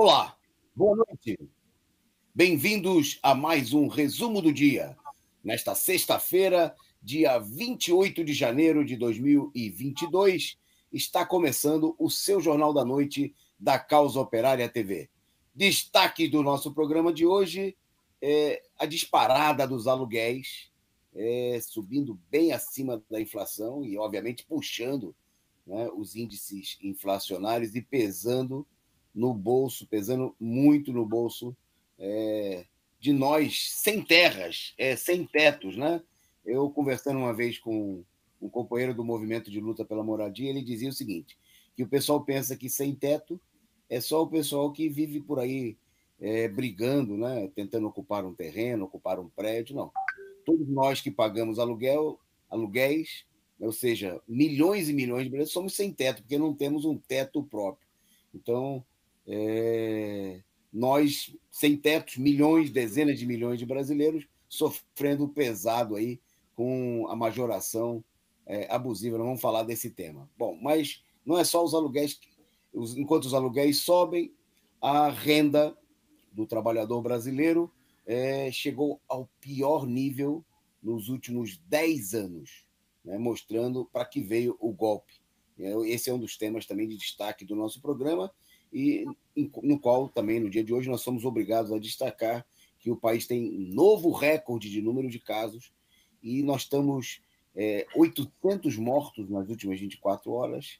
Olá, boa noite. Bem-vindos a mais um resumo do dia. Nesta sexta-feira, dia 28 de janeiro de 2022, está começando o seu Jornal da Noite da Causa Operária TV. Destaque do nosso programa de hoje é a disparada dos aluguéis, subindo bem acima da inflação e, obviamente, puxando, né, os índices inflacionários e pesando no bolso, pesando muito no bolso de nós sem terras, sem tetos, né? Eu conversando uma vez com um companheiro do movimento de luta pela moradia, ele dizia o seguinte, que o pessoal pensa que sem teto é só o pessoal que vive por aí brigando, né? Tentando ocupar um terreno, ocupar um prédio, não. Todos nós que pagamos aluguéis, ou seja, milhões e milhões de brasileiros, somos sem teto, porque não temos um teto próprio. Então, nós, sem tetos, milhões, dezenas de milhões de brasileiros sofrendo pesado aí com a majoração abusiva. Não vamos falar desse tema. Bom, mas não é só os aluguéis. Enquanto os aluguéis sobem, a renda do trabalhador brasileiro chegou ao pior nível nos últimos 10 anos, né, mostrando para que veio o golpe. Esse é um dos temas também de destaque do nosso programa, e no qual também, no dia de hoje, nós somos obrigados a destacar que o país tem um novo recorde de número de casos e nós estamos 800 mortos nas últimas 24 horas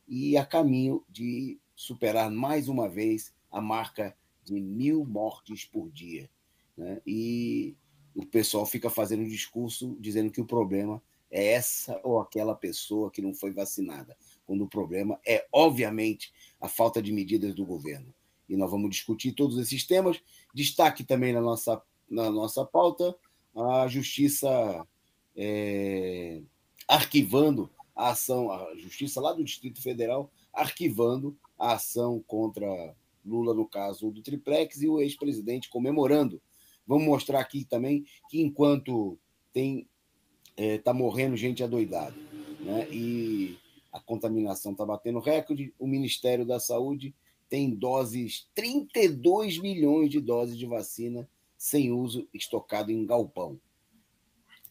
e a caminho de superar mais uma vez a marca de 1.000 mortes por dia, né? E o pessoal fica fazendo um discurso dizendo que o problema é essa ou aquela pessoa que não foi vacinada, quando o problema é, obviamente, a falta de medidas do governo. E nós vamos discutir todos esses temas. Destaque também na nossa pauta a Justiça arquivando a ação, a Justiça lá do Distrito Federal arquivando a ação contra Lula, no caso do Triplex, e o ex-presidente comemorando. Vamos mostrar aqui também que enquanto está morrendo gente adoidada, né? E a contaminação está batendo recorde, o Ministério da Saúde tem 32 milhões de doses de vacina sem uso, estocado em galpão.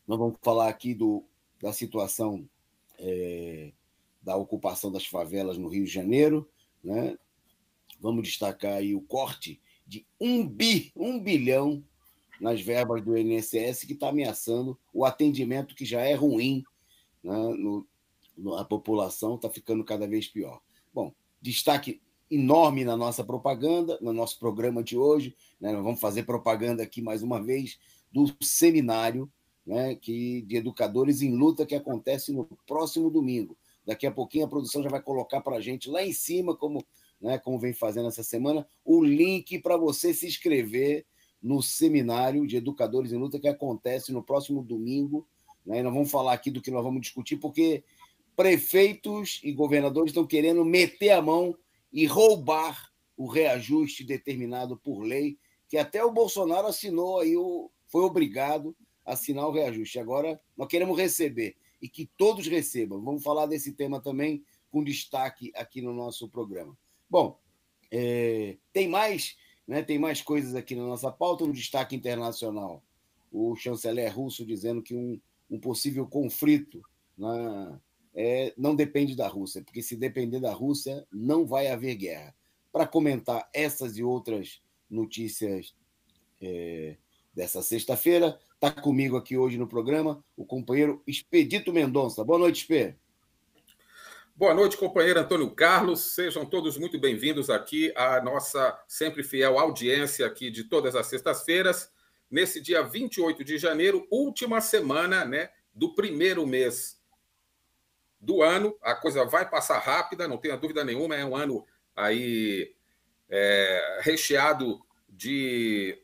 Nós vamos falar aqui da situação da ocupação das favelas no Rio de Janeiro, né? Vamos destacar aí o corte de 1 bilhão nas verbas do INSS, que está ameaçando o atendimento que já é ruim, né? A população está ficando cada vez pior. Bom, destaque enorme na nossa propaganda, no nosso programa de hoje, né? Nós vamos fazer propaganda aqui mais uma vez do seminário, né, de educadores em luta, que acontece no próximo domingo. Daqui a pouquinho a produção já vai colocar para a gente lá em cima, como vem fazendo essa semana, o link para você se inscrever no seminário de educadores em luta que acontece no próximo domingo, né? E nós vamos falar aqui do que nós vamos discutir, porque prefeitos e governadores estão querendo meter a mão e roubar o reajuste determinado por lei, que até o Bolsonaro assinou aí, foi obrigado a assinar o reajuste. Agora nós queremos receber e que todos recebam. Vamos falar desse tema também com destaque aqui no nosso programa. Bom, tem mais coisas aqui na nossa pauta. No destaque internacional, o chanceler russo dizendo que um possível conflito não depende da Rússia, porque se depender da Rússia, não vai haver guerra. Para comentar essas e outras notícias dessa sexta-feira, está comigo aqui hoje no programa o companheiro Expedito Mendonça. Boa noite, Expê. Boa noite, companheiro Antônio Carlos. Sejam todos muito bem-vindos aqui à nossa sempre fiel audiência aqui de todas as sextas-feiras, nesse dia 28 de janeiro, última semana, né, do primeiro mês do ano. A coisa vai passar rápida, não tenha dúvida nenhuma, é um ano aí recheado de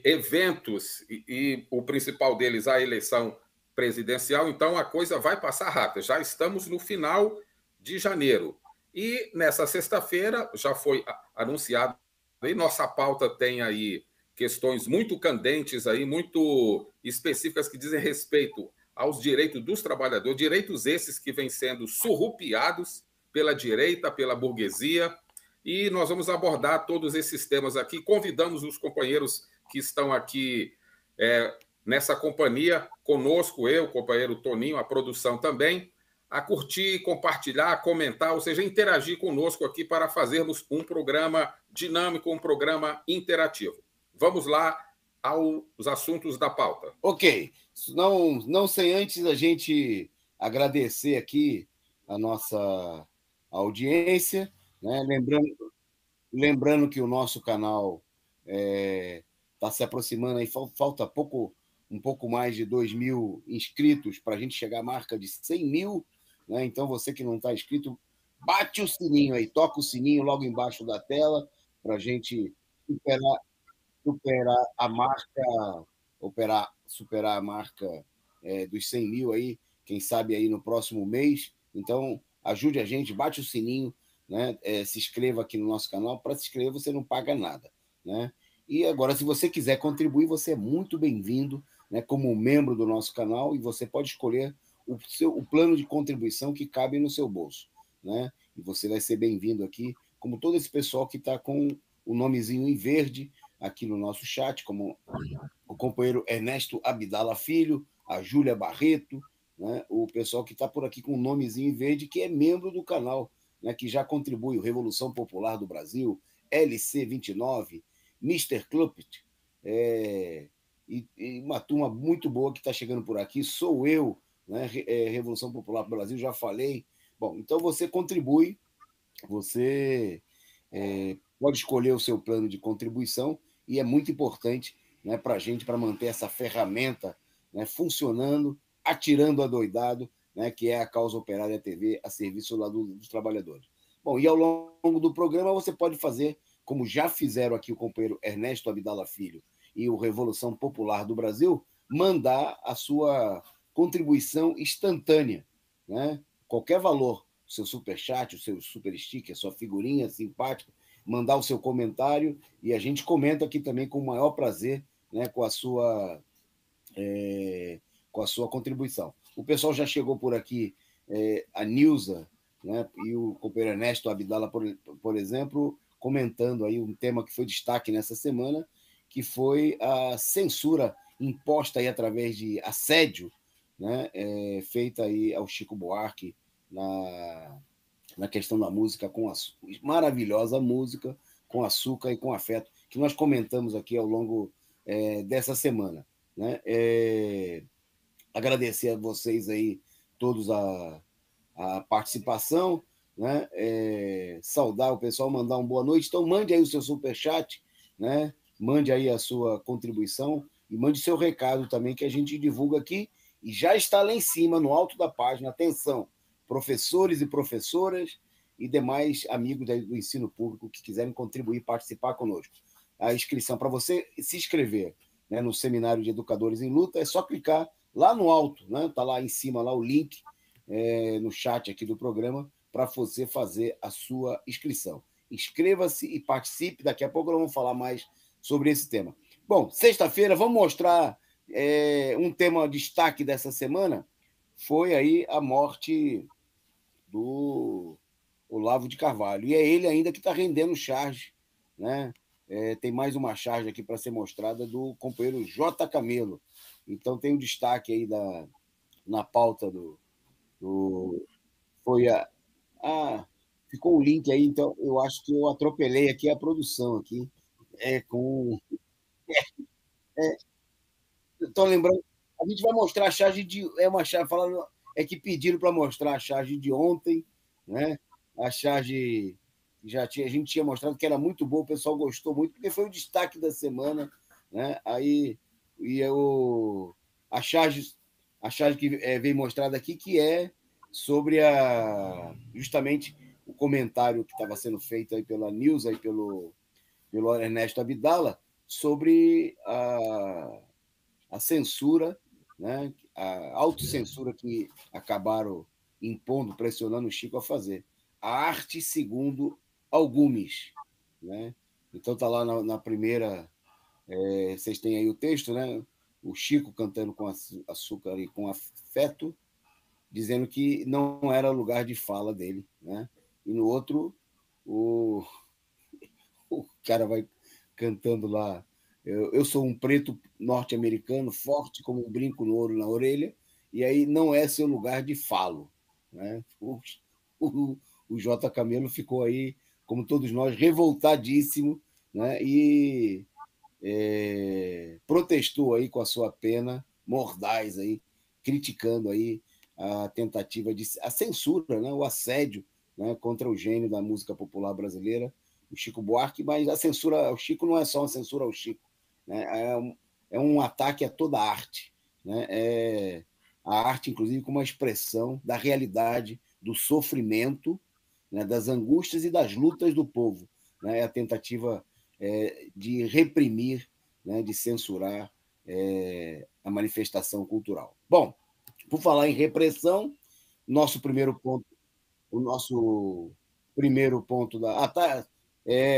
eventos e o principal deles, a eleição presidencial. Então a coisa vai passar rápido. Já estamos no final de janeiro. E nessa sexta-feira já foi anunciado, e nossa pauta tem aí questões muito candentes, aí, muito específicas, que dizem respeito aos direitos dos trabalhadores, direitos esses que vêm sendo surrupiados pela direita, pela burguesia, e nós vamos abordar todos esses temas aqui. Convidamos os companheiros que estão aqui nessa companhia, conosco, eu, o companheiro Toninho, a produção também, a curtir, compartilhar, comentar, ou seja, interagir conosco aqui para fazermos um programa dinâmico, um programa interativo. Vamos lá aos assuntos da pauta. Ok. Não sem antes a gente agradecer aqui a nossa audiência, né? Lembrando que o nosso canal está se aproximando, aí, falta um pouco mais de 2.000 inscritos para a gente chegar à marca de 100 mil. Né? Então, você que não está inscrito, bate o sininho aí, toca o sininho logo embaixo da tela para a gente superar a marca, superar a marca dos 100 mil aí, quem sabe aí no próximo mês. Então, ajude a gente, bate o sininho, né? Se inscreva aqui no nosso canal. Para se inscrever, você não paga nada. Né? E agora, se você quiser contribuir, você é muito bem-vindo, né, como membro do nosso canal, e você pode escolher o plano de contribuição que cabe no seu bolso. Né? E você vai ser bem-vindo aqui, como todo esse pessoal que está com o nomezinho em verde aqui no nosso chat, como o companheiro Ernesto Abdala Filho, a Júlia Barreto, né? O pessoal que está por aqui com o nomezinho em verde, que é membro do canal, né? Que já contribui, o Revolução Popular do Brasil, LC29, Mr. Cluppet, e uma turma muito boa que está chegando por aqui, sou eu, né? Revolução Popular do Brasil, já falei. Bom, então você contribui, você pode escolher o seu plano de contribuição, e é muito importante, né, para a gente, para manter essa ferramenta, né, funcionando, atirando a doidado, né, que é a Causa Operária TV a serviço lá dos trabalhadores. Bom, e ao longo do programa você pode fazer, como já fizeram aqui o companheiro Ernesto Abdala Filho e o Revolução Popular do Brasil, mandar a sua contribuição instantânea, né? Qualquer valor, o seu superchat, o seu super sticker, a sua figurinha simpática, mandar o seu comentário, e a gente comenta aqui também com o maior prazer, né, com a sua contribuição. O pessoal já chegou por aqui, a Nilza, né, e o companheiro Ernesto Abdala, por exemplo, comentando aí um tema que foi destaque nessa semana, que foi a censura imposta aí através de assédio, né, feita aí ao Chico Buarque na questão da música, com a maravilhosa música, com açúcar e com afeto, que nós comentamos aqui ao longo dessa semana. Né? Agradecer a vocês aí, todos, a participação, né? Saudar o pessoal, mandar uma boa noite. Então, mande aí o seu superchat, né? Mande aí a sua contribuição e mande seu recado também, que a gente divulga aqui, e já está lá em cima, no alto da página. Atenção, professores e professoras e demais amigos do ensino público que quiserem contribuir, participar conosco. A inscrição para você se inscrever, né, no Seminário de Educadores em Luta é só clicar lá no alto, né? Está lá em cima lá o link no chat aqui do programa para você fazer a sua inscrição. Inscreva-se e participe. Daqui a pouco nós vamos falar mais sobre esse tema. Bom, sexta-feira vamos mostrar um tema destaque dessa semana. Foi aí a morte do Olavo de Carvalho. E é ele ainda que está rendendo charge, né? Tem mais uma charge aqui para ser mostrada do companheiro J. Camelo. Então tem um destaque aí na pauta foi ficou um link aí, então eu acho que eu atropelei aqui a produção aqui. Estou lembrando, a gente vai mostrar a charge de. Uma charge falando. Que pediram para mostrar a charge de ontem, né? A charge a gente tinha mostrado que era muito boa, o pessoal gostou muito, porque foi o destaque da semana, né? Aí a charge que veio mostrada aqui, que é sobre justamente o comentário que estava sendo feito aí pela News, aí pelo Ernesto Abdala, sobre a censura, né? A autocensura que acabaram impondo, pressionando o Chico a fazer. A arte segundo algumes. Né? Então está lá na primeira, vocês têm aí o texto, né? O Chico cantando com açúcar e com afeto, dizendo que não era lugar de fala dele. Né? E no outro, cara vai cantando lá. Eu sou um preto norte-americano, forte como um brinco no ouro na orelha, e aí não é seu lugar de falo. Né? O J. Camelo ficou aí, como todos nós, revoltadíssimo, né? E protestou aí com a sua pena mordaz aí, criticando aí a tentativa de a censura, né? O assédio, né? Contra o gênio da música popular brasileira, o Chico Buarque, mas a censura ao Chico não é só uma censura ao Chico, né? É um ataque a toda a arte, né? A arte, inclusive, como uma expressão da realidade, do sofrimento, né? Das angústias e das lutas do povo, né? É a tentativa de reprimir, né? De censurar a manifestação cultural. Bom, por falar em repressão, nosso primeiro ponto, o nosso primeiro ponto da.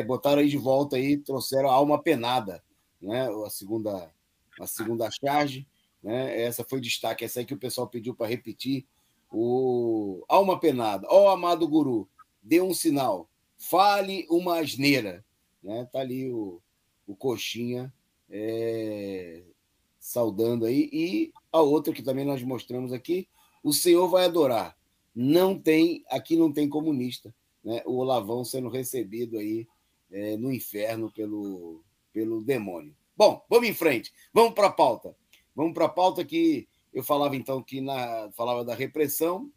Botaram aí de volta aí, trouxeram a Alma Penada, né? A segunda charge, né? Essa foi destaque, essa aí que o pessoal pediu para repetir. O Alma Penada, ó amado guru, dê um sinal, fale uma asneira, né? Tá ali o Coxinha saudando aí, e a outra que também nós mostramos aqui, o Senhor vai adorar. Aqui não tem comunista, né? O Olavão sendo recebido aí no inferno pelo demônio. Bom, vamos em frente, vamos para a pauta. Vamos para a pauta que eu falava então falava da repressão,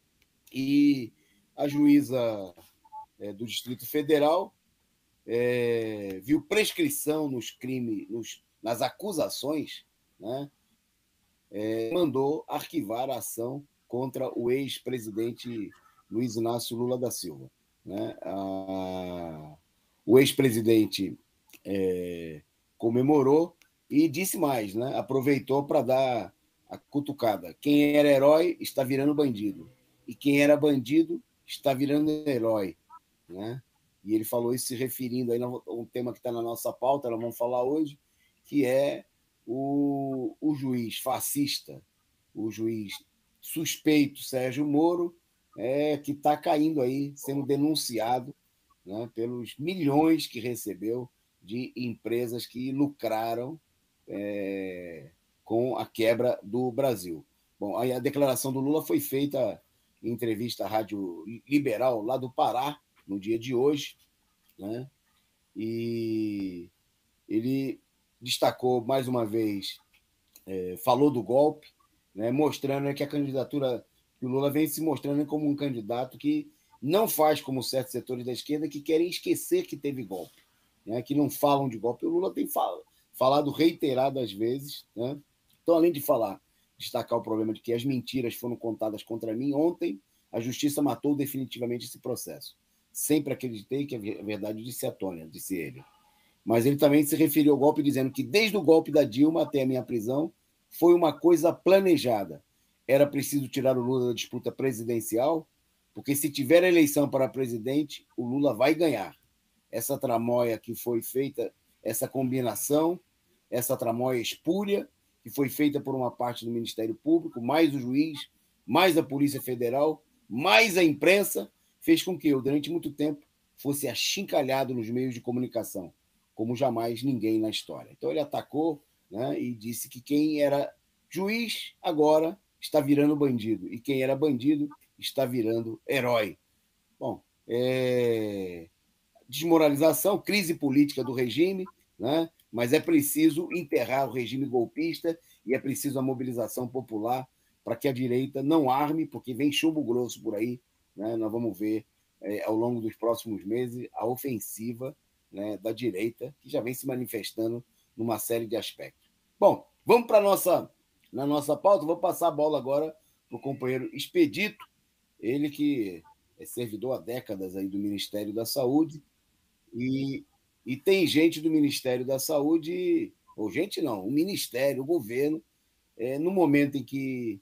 e a juíza do Distrito Federal viu prescrição nos crimes, nas acusações, né? Mandou arquivar a ação contra o ex-presidente Luiz Inácio Lula da Silva, né? O ex-presidente comemorou e disse mais, né? Aproveitou para dar a cutucada. Quem era herói está virando bandido, e quem era bandido está virando herói, né? E ele falou isso se referindo aí a um tema que está na nossa pauta, nós vamos falar hoje, que é o juiz fascista, o juiz suspeito Sérgio Moro, que está caindo aí, sendo denunciado, né, pelos milhões que recebeu de empresas que lucraram com a quebra do Brasil. Bom, aí a declaração do Lula foi feita em entrevista à Rádio Liberal, lá do Pará, no dia de hoje, né? E ele destacou mais uma vez, falou do golpe, né? Mostrando que a candidatura do Lula vem se mostrando como um candidato que não faz como certos setores da esquerda que querem esquecer que teve golpe, né? Que não falam de golpe. O Lula tem falado reiteradas vezes, né? Então, além de destacar o problema de que as mentiras foram contadas contra mim, ontem a justiça matou definitivamente esse processo. Sempre acreditei que a verdade disse a Tônia, disse ele. Mas ele também se referiu ao golpe dizendo que desde o golpe da Dilma até a minha prisão foi uma coisa planejada. Era preciso tirar o Lula da disputa presidencial, porque se tiver eleição para presidente, o Lula vai ganhar. Essa tramóia que foi feita, essa combinação, essa tramóia espúria, que foi feita por uma parte do Ministério Público, mais o juiz, mais a Polícia Federal, mais a imprensa, fez com que eu, durante muito tempo, fosse achincalhado nos meios de comunicação, como jamais ninguém na história. Então ele atacou, né, e disse que quem era juiz agora está virando bandido, e quem era bandido está virando herói. Bom, desmoralização, crise política do regime, né? Mas é preciso enterrar o regime golpista e é preciso a mobilização popular para que a direita não arme, porque vem chumbo grosso por aí, né? Nós vamos ver ao longo dos próximos meses a ofensiva, né, da direita, que já vem se manifestando numa série de aspectos. Bom, vamos para na nossa pauta. Vou passar a bola agora para o companheiro Expedito, ele que é servidor há décadas aí do Ministério da Saúde, e tem gente do Ministério da Saúde, ou gente não, o Ministério, o governo, no momento em que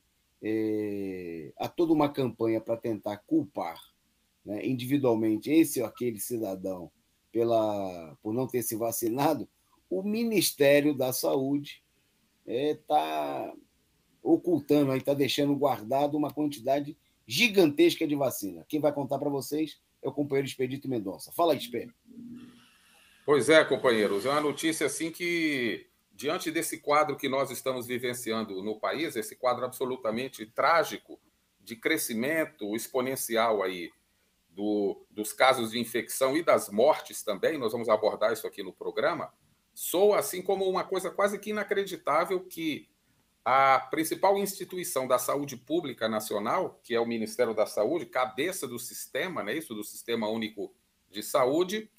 há toda uma campanha para tentar culpar, né, individualmente esse ou aquele cidadão por não ter se vacinado, o Ministério da Saúde está ocultando, está deixando guardado uma quantidade gigantesca de vacina. Quem vai contar para vocês é o companheiro Expedito Mendonça. Fala aí, Expedito. Pois é, companheiros, é uma notícia assim que, diante desse quadro que nós estamos vivenciando no país, esse quadro absolutamente trágico de crescimento exponencial aí dos casos de infecção e das mortes também, nós vamos abordar isso aqui no programa, soa assim como uma coisa quase que inacreditável que a principal instituição da saúde pública nacional, que é o Ministério da Saúde, cabeça do sistema, né, isso, do Sistema Único de Saúde,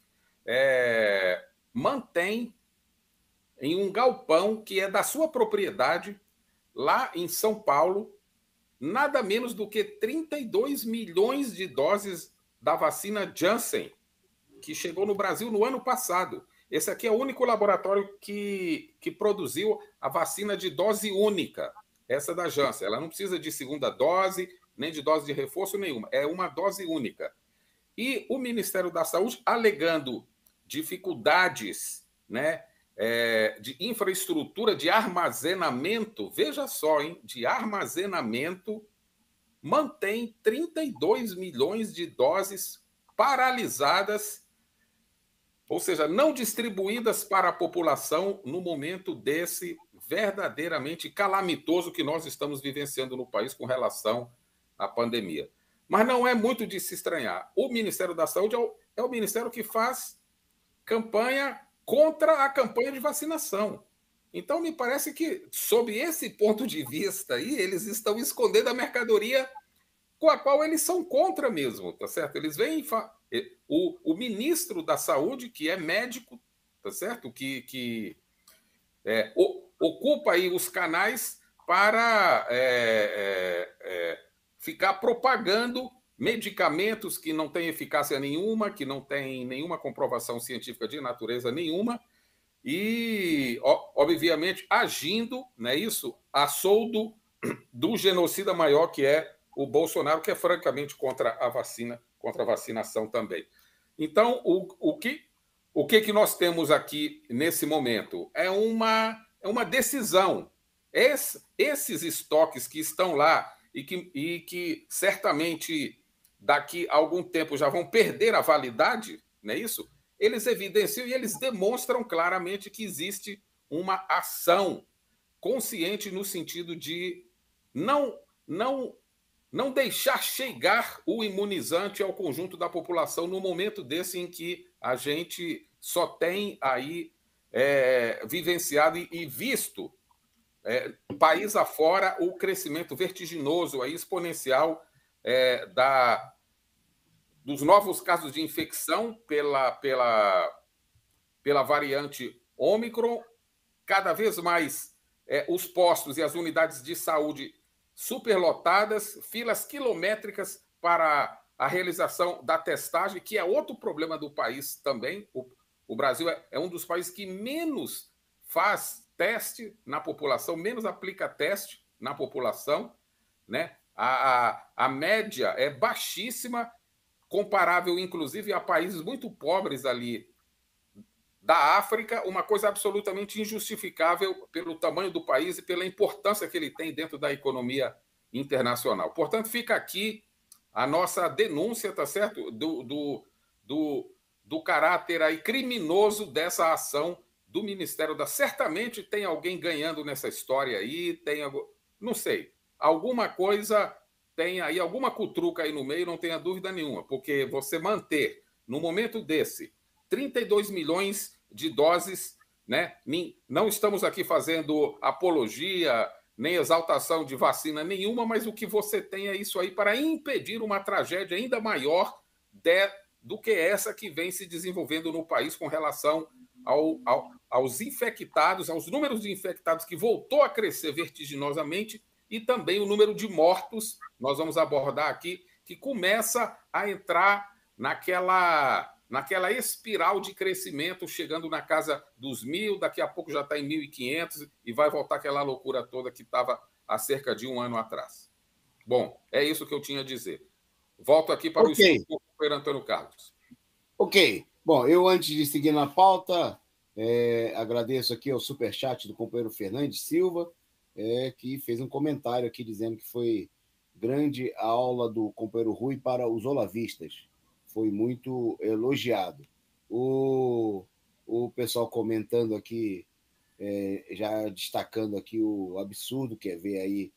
mantém em um galpão que é da sua propriedade, lá em São Paulo, nada menos do que 32 milhões de doses da vacina Janssen, que chegou no Brasil no ano passado. Esse aqui é o único laboratório que produziu a vacina de dose única, essa da Janssen. Ela não precisa de segunda dose, nem de dose de reforço nenhuma. É uma dose única. E o Ministério da Saúde, alegando dificuldades, né, de infraestrutura de armazenamento, veja só, hein, de armazenamento, mantém 32 milhões de doses paralisadas, ou seja, não distribuídas para a população no momento desse verdadeiramente calamitoso que nós estamos vivenciando no país com relação à pandemia. Mas não é muito de se estranhar. O Ministério da Saúde é o ministério que faz campanha contra a campanha de vacinação. Então, me parece que, sob esse ponto de vista aí, eles estão escondendo a mercadoria com a qual eles são contra mesmo, tá certo? Eles vêm o ministro da Saúde, que é médico, tá certo? Que ocupa aí os canais para ficar propagando medicamentos que não têm eficácia nenhuma, que não têm nenhuma comprovação científica de natureza nenhuma, e, obviamente, agindo, né, isso, a soldo do genocida maior que é o Bolsonaro, que é francamente contra a vacina, contra a vacinação também. Então, o que nós temos aqui nesse momento é uma decisão. Esses estoques que estão lá e que certamente daqui a algum tempo já vão perder a validade, não é isso? Eles evidenciam e eles demonstram claramente que existe uma ação consciente no sentido de não deixar chegar o imunizante ao conjunto da população no momento desse em que a gente só tem aí vivenciado e visto país afora o crescimento vertiginoso, aí, exponencial dos novos casos de infecção pela variante Ômicron, cada vez mais os postos e as unidades de saúde superlotadas, filas quilométricas para a realização da testagem, que é outro problema do país também. O Brasil é um dos países que menos faz teste na população, menos aplica teste na população, né? A média é baixíssima, comparável, inclusive, a países muito pobres ali da África, uma coisa absolutamente injustificável pelo tamanho do país e pela importância que ele tem dentro da economia internacional. Portanto, fica aqui a nossa denúncia, tá certo? Do caráter aí criminoso dessa ação do Ministério da... Certamente tem alguém ganhando nessa história aí, não sei, alguma coisa tem aí, alguma cutruca aí no meio, não tenha dúvida nenhuma, porque você manter, no momento desse, 32 milhões de doses, né? Não estamos aqui fazendo apologia, nem exaltação de vacina nenhuma, mas o que você tem é isso aí para impedir uma tragédia ainda maior do que essa que vem se desenvolvendo no país com relação aos infectados, aos números de infectados que voltou a crescer vertiginosamente e também o número de mortos, nós vamos abordar aqui, que começa a entrar naquela espiral de crescimento, chegando na casa dos 1.000, daqui a pouco já está em 1.500 e vai voltar aquela loucura toda que estava há cerca de um ano atrás. Bom, é isso que eu tinha a dizer. Volto aqui para o estúdio com o companheiro Antônio Carlos. Ok. Bom, eu, antes de seguir na pauta, agradeço aqui ao superchat do companheiro Fernandes Silva, que fez um comentário aqui dizendo que foi grande a aula do companheiro Rui para os olavistas. Foi muito elogiado. O o pessoal comentando aqui, já destacando aqui o absurdo que é ver aí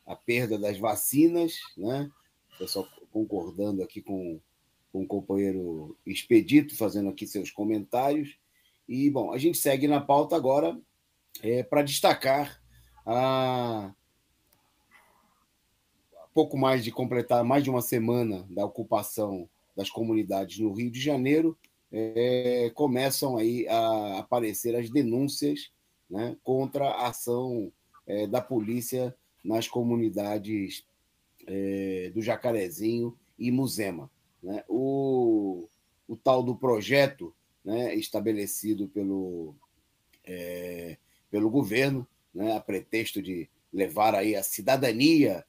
a perda das vacinas, né? O pessoal concordando aqui com o companheiro Expedito, fazendo aqui seus comentários. E, bom, a gente segue na pauta agora para destacar pouco mais de completar mais de uma semana da ocupação das comunidades no Rio de Janeiro, começam aí a aparecer as denúncias, né, contra a ação da polícia nas comunidades do Jacarezinho e Muzema. Né? O tal do projeto, né, estabelecido pelo governo, né, a pretexto de levar aí a cidadania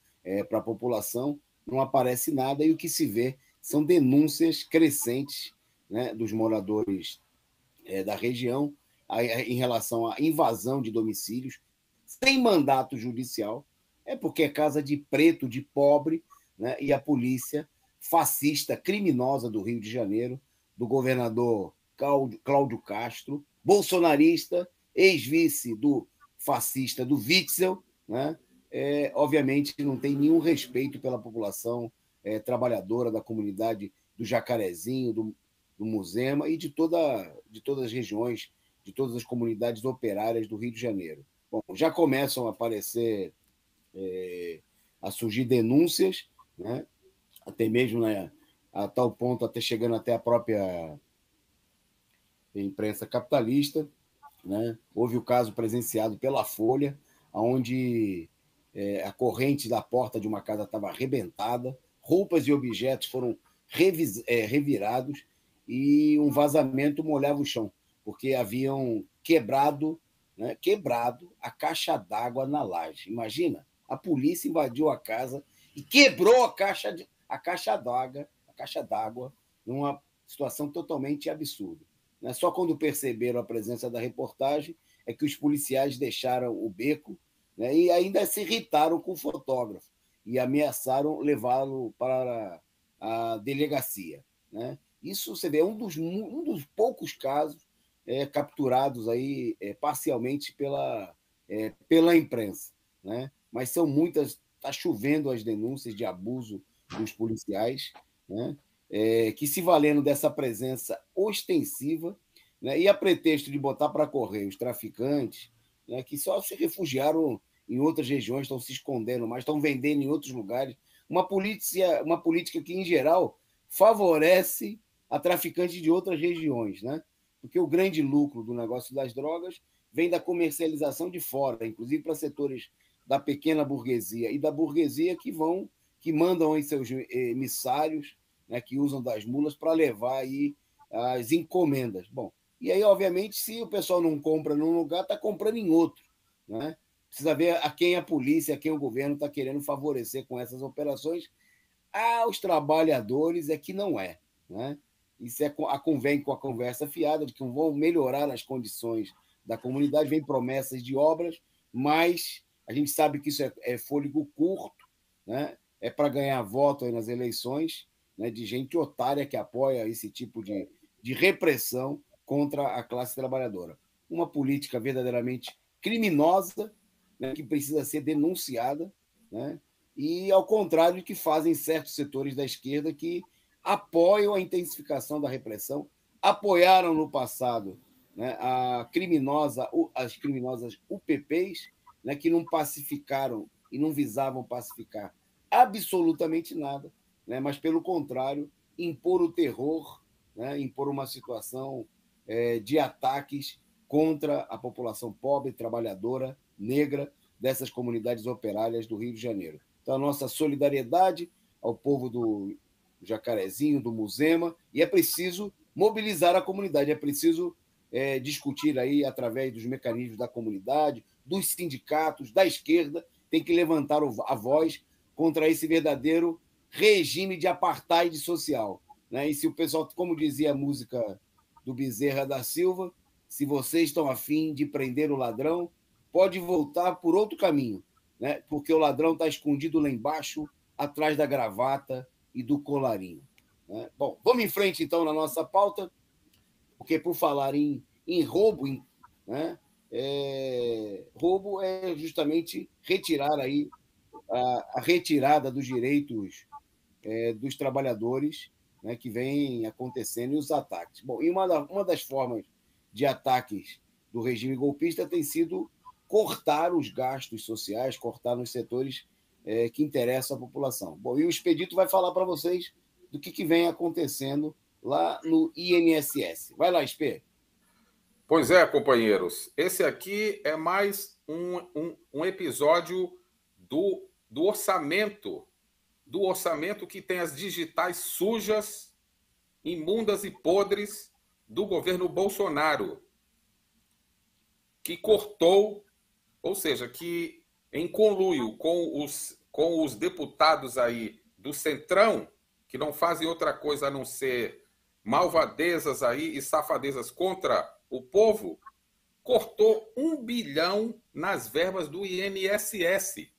para a população, não aparece nada, e o que se vê são denúncias crescentes, né, dos moradores da região em relação à invasão de domicílios sem mandato judicial, porque é casa de preto, de pobre, né, e a polícia fascista, criminosa do Rio de Janeiro, do governador Cláudio Castro, bolsonarista, ex-vice do fascista do Witzel, né, obviamente não tem nenhum respeito pela população trabalhadora da comunidade do Jacarezinho, do Muzema e de todas as regiões, de todas as comunidades operárias do Rio de Janeiro. Bom, já começam a aparecer, a surgir denúncias, né, até mesmo, né, a tal ponto, até chegando até a própria imprensa capitalista. Né? Houve o caso presenciado pela Folha, onde a corrente da porta de uma casa estava arrebentada, roupas e objetos foram revirados e um vazamento molhava o chão, porque haviam quebrado a caixa d'água na laje. Imagina, a polícia invadiu a casa e quebrou a caixa d'água, numa situação totalmente absurda. Só quando perceberam a presença da reportagem é que os policiais deixaram o beco, né, e ainda se irritaram com o fotógrafo e ameaçaram levá-lo para a delegacia. Né? Isso, você vê, é um dos poucos casos capturados aí, parcialmente pela imprensa. Né? Mas são muitas, está chovendo as denúncias de abuso dos policiais, né? Que se valendo dessa presença ostensiva, né, e a pretexto de botar para correr os traficantes, né, que só se refugiaram em outras regiões, estão se escondendo mais, estão vendendo em outros lugares, uma política que, em geral, favorece a traficantes de outras regiões, né? Porque o grande lucro do negócio das drogas vem da comercialização de fora, inclusive para setores da pequena burguesia e da burguesia que mandam aí seus emissários, né, que usam das mulas para levar aí as encomendas. Bom, e aí, obviamente, se o pessoal não compra num lugar, está comprando em outro. Né? Precisa ver a quem a polícia, a quem o governo está querendo favorecer com essas operações. Aos trabalhadores é que não é. Né? Isso convém com a conversa fiada de que vão melhorar as condições da comunidade, vem promessas de obras, mas a gente sabe que isso é fôlego curto, né? É para ganhar voto aí nas eleições, né, de gente otária que apoia esse tipo de repressão contra a classe trabalhadora. Uma política verdadeiramente criminosa, né, que precisa ser denunciada, né, e ao contrário do que fazem certos setores da esquerda que apoiam a intensificação da repressão, apoiaram no passado, né, as criminosas UPPs, né, que não pacificaram e não visavam pacificar absolutamente nada, né, mas, pelo contrário, impor o terror, né, impor uma situação de ataques contra a população pobre, trabalhadora, negra, dessas comunidades operárias do Rio de Janeiro. Então, a nossa solidariedade ao povo do Jacarezinho, do Muzema, e é preciso mobilizar a comunidade, é preciso discutir aí através dos mecanismos da comunidade, dos sindicatos, da esquerda, tem que levantar a voz contra esse verdadeiro regime de apartheid social. Né? E se o pessoal, como dizia a música do Bezerra da Silva, se vocês estão afim de prender o ladrão, pode voltar por outro caminho, né? Porque o ladrão está escondido lá embaixo, atrás da gravata e do colarinho. Né? Bom, vamos em frente então na nossa pauta. porque por falar em roubo, né, roubo é justamente retirar aí a retirada dos direitos dos trabalhadores, né, que vem acontecendo, e os ataques. Bom, e uma das formas de ataques do regime golpista tem sido cortar os gastos sociais, cortar nos setores que interessam à população. Bom, e o Expedito vai falar para vocês do que vem acontecendo lá no INSS. Vai lá, Expê. Pois é, companheiros. Esse aqui é mais um episódio do orçamento que tem as digitais sujas, imundas e podres do governo Bolsonaro, que cortou, ou seja, que em conluio com os deputados aí do Centrão, que não fazem outra coisa a não ser malvadezas aí e safadezas contra o povo, cortou 1 bilhão nas verbas do INSS.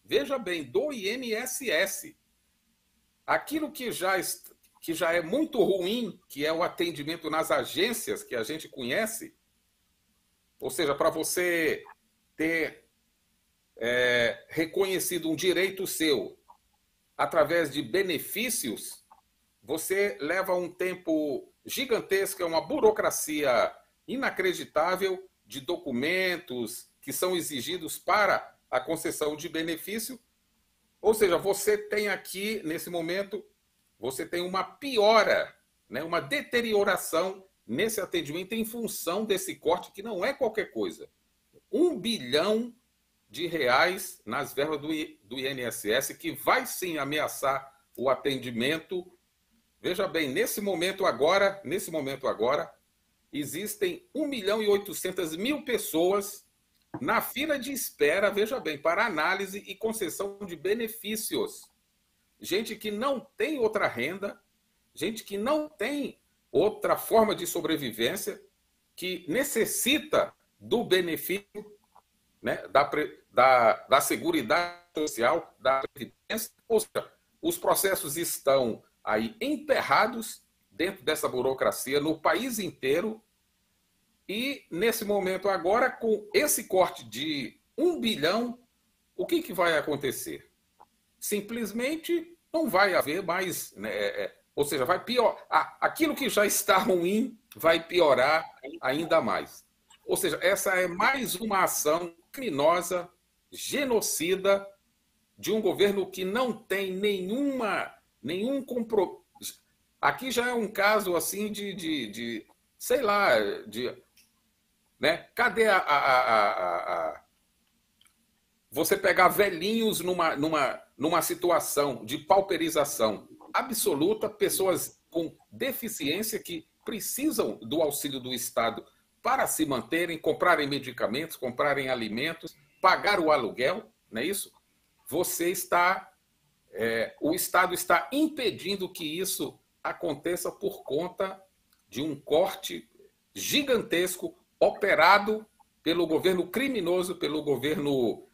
Veja bem, do INSS. Aquilo que já é muito ruim, que é o atendimento nas agências que a gente conhece, ou seja, para você ter reconhecido um direito seu através de benefícios, você leva um tempo gigantesco, é uma burocracia inacreditável de documentos que são exigidos para a concessão de benefício. Ou seja, você tem aqui, nesse momento, você tem uma piora, né, uma deterioração nesse atendimento em função desse corte, que não é qualquer coisa. 1 bilhão de reais nas verbas do INSS, que vai sim ameaçar o atendimento. Veja bem, nesse momento agora, existem 1.800.000 pessoas na fila de espera, veja bem, para análise e concessão de benefícios. Gente que não tem outra renda, gente que não tem outra forma de sobrevivência, que necessita do benefício, né, da Seguridade Social, da Previdência. Ou seja, os processos estão aí emperrados dentro dessa burocracia no país inteiro. E, nesse momento agora, com esse corte de 1 bilhão, o que vai acontecer? Simplesmente não vai haver mais, né, ou seja, vai piorar. Aquilo que já está ruim vai piorar ainda mais. Ou seja, essa é mais uma ação criminosa, genocida, de um governo que não tem nenhum compromisso. Aqui já é um caso assim sei lá, né? Cadê você pegar velhinhos numa situação de pauperização absoluta, pessoas com deficiência que precisam do auxílio do Estado para se manterem, comprarem medicamentos, comprarem alimentos, pagar o aluguel, não é isso? O Estado está impedindo que isso aconteça por conta de um corte gigantesco operado pelo governo criminoso, pelo governo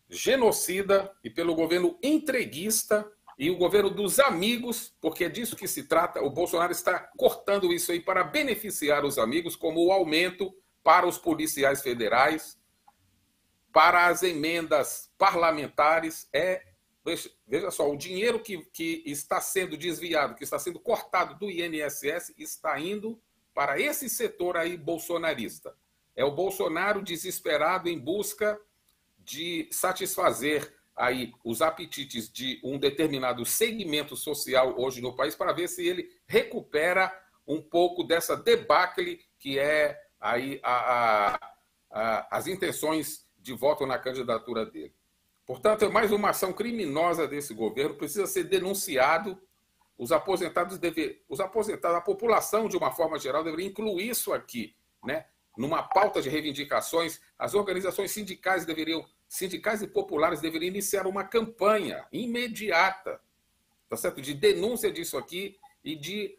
genocida e pelo governo entreguista e o governo dos amigos, porque é disso que se trata. O Bolsonaro está cortando isso aí para beneficiar os amigos, como o aumento para os policiais federais, para as emendas parlamentares. Veja só, o dinheiro que está sendo desviado, que está sendo cortado do INSS, está indo para esse setor aí bolsonarista. É o Bolsonaro desesperado em busca de satisfazer aí os apetites de um determinado segmento social hoje no país, para ver se ele recupera um pouco dessa debacle que é aí as intenções de voto na candidatura dele. Portanto, é mais uma ação criminosa desse governo, precisa ser denunciado. Os aposentados, a população, de uma forma geral, deveria incluir isso aqui, né? Numa pauta de reivindicações. As organizações sindicais e populares deveriam iniciar uma campanha imediata, tá certo? De denúncia disso aqui e de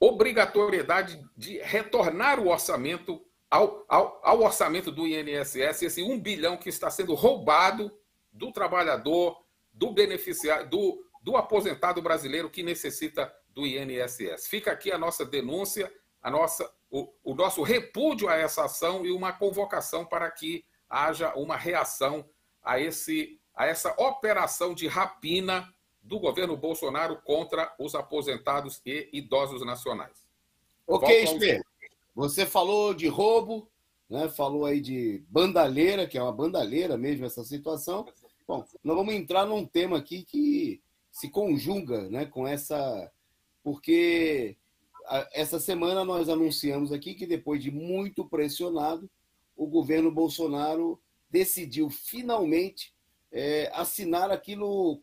obrigatoriedade de retornar o orçamento ao orçamento do INSS, esse 1 bilhão que está sendo roubado do trabalhador, do beneficiário, do aposentado brasileiro que necessita do INSS. Fica aqui a nossa denúncia o nosso repúdio a essa ação e uma convocação para que haja uma reação a essa operação de rapina do governo Bolsonaro contra os aposentados e idosos nacionais. Ok, Espê. Você falou de roubo, né? Falou aí de bandalheira, que é uma bandalheira mesmo essa situação. Bom, nós vamos entrar num tema aqui que se conjuga, né, com essa... Porque essa semana nós anunciamos aqui que, depois de muito pressionado, o governo Bolsonaro decidiu finalmente assinar aquilo,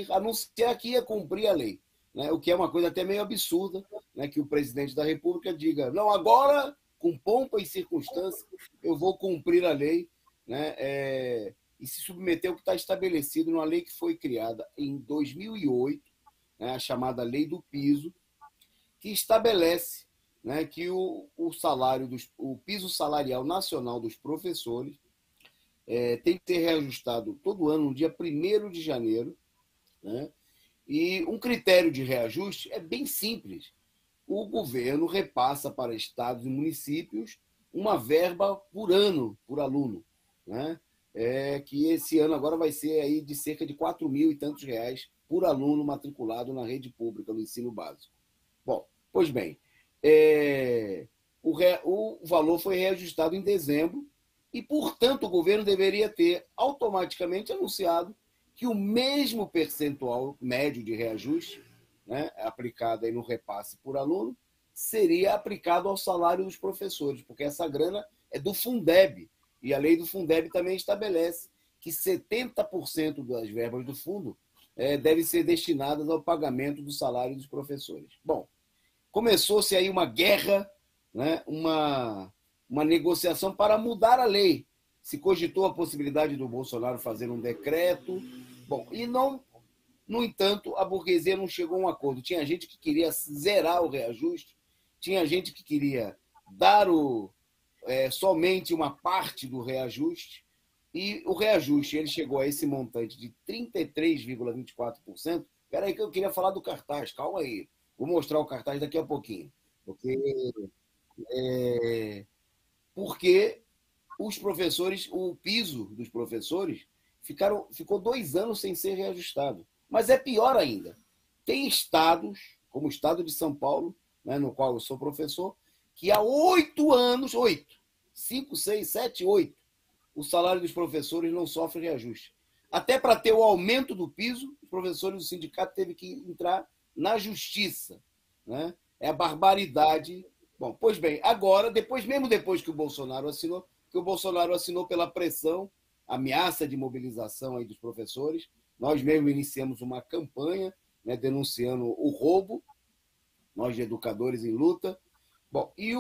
anunciar que ia cumprir a lei, né? O que é uma coisa até meio absurda, né, que o presidente da República diga: não, agora, com pompa e circunstância, eu vou cumprir a lei, né? E se submeter ao que está estabelecido numa lei que foi criada em 2008, né, a chamada Lei do Piso, que estabelece, né, que o piso salarial nacional dos professores tem que ser reajustado todo ano, no dia 1º de janeiro, né? E um critério de reajuste é bem simples. O governo repassa para estados e municípios uma verba por ano, por aluno, né? Que esse ano agora vai ser aí de cerca de 4.000 e tantos reais por aluno matriculado na rede pública do ensino básico. Bom, pois bem, o valor foi reajustado em dezembro e, portanto, o governo deveria ter automaticamente anunciado que o mesmo percentual médio de reajuste, né, aplicado aí no repasse por aluno, seria aplicado ao salário dos professores, porque essa grana é do Fundeb, e a lei do Fundeb também estabelece que 70% das verbas do fundo devem ser destinadas ao pagamento do salário dos professores. Bom, começou-se aí uma guerra, né, uma negociação para mudar a lei. Se cogitou a possibilidade do Bolsonaro fazer um decreto. Bom, e não, no entanto, a burguesia não chegou a um acordo. Tinha gente que queria zerar o reajuste, tinha gente que queria dar somente uma parte do reajuste, e o reajuste ele chegou a esse montante de 33,24%. Espera aí que eu queria falar do cartaz, calma aí. Vou mostrar o cartaz daqui a pouquinho. Porque os professores, o piso dos professores ficou 2 anos sem ser reajustado. Mas é pior ainda. Tem estados, como o estado de São Paulo, né, no qual eu sou professor, que há 8 anos, 5, 6, 7, 8, o salário dos professores não sofre reajuste. Até para ter o aumento do piso, os professores do sindicato teve que entrar na justiça, né? É a barbaridade. Bom, pois bem, agora, mesmo depois que o Bolsonaro assinou pela pressão, ameaça de mobilização aí dos professores, nós mesmo iniciamos uma campanha, né, denunciando o roubo, nós de Educadores em Luta. Bom, e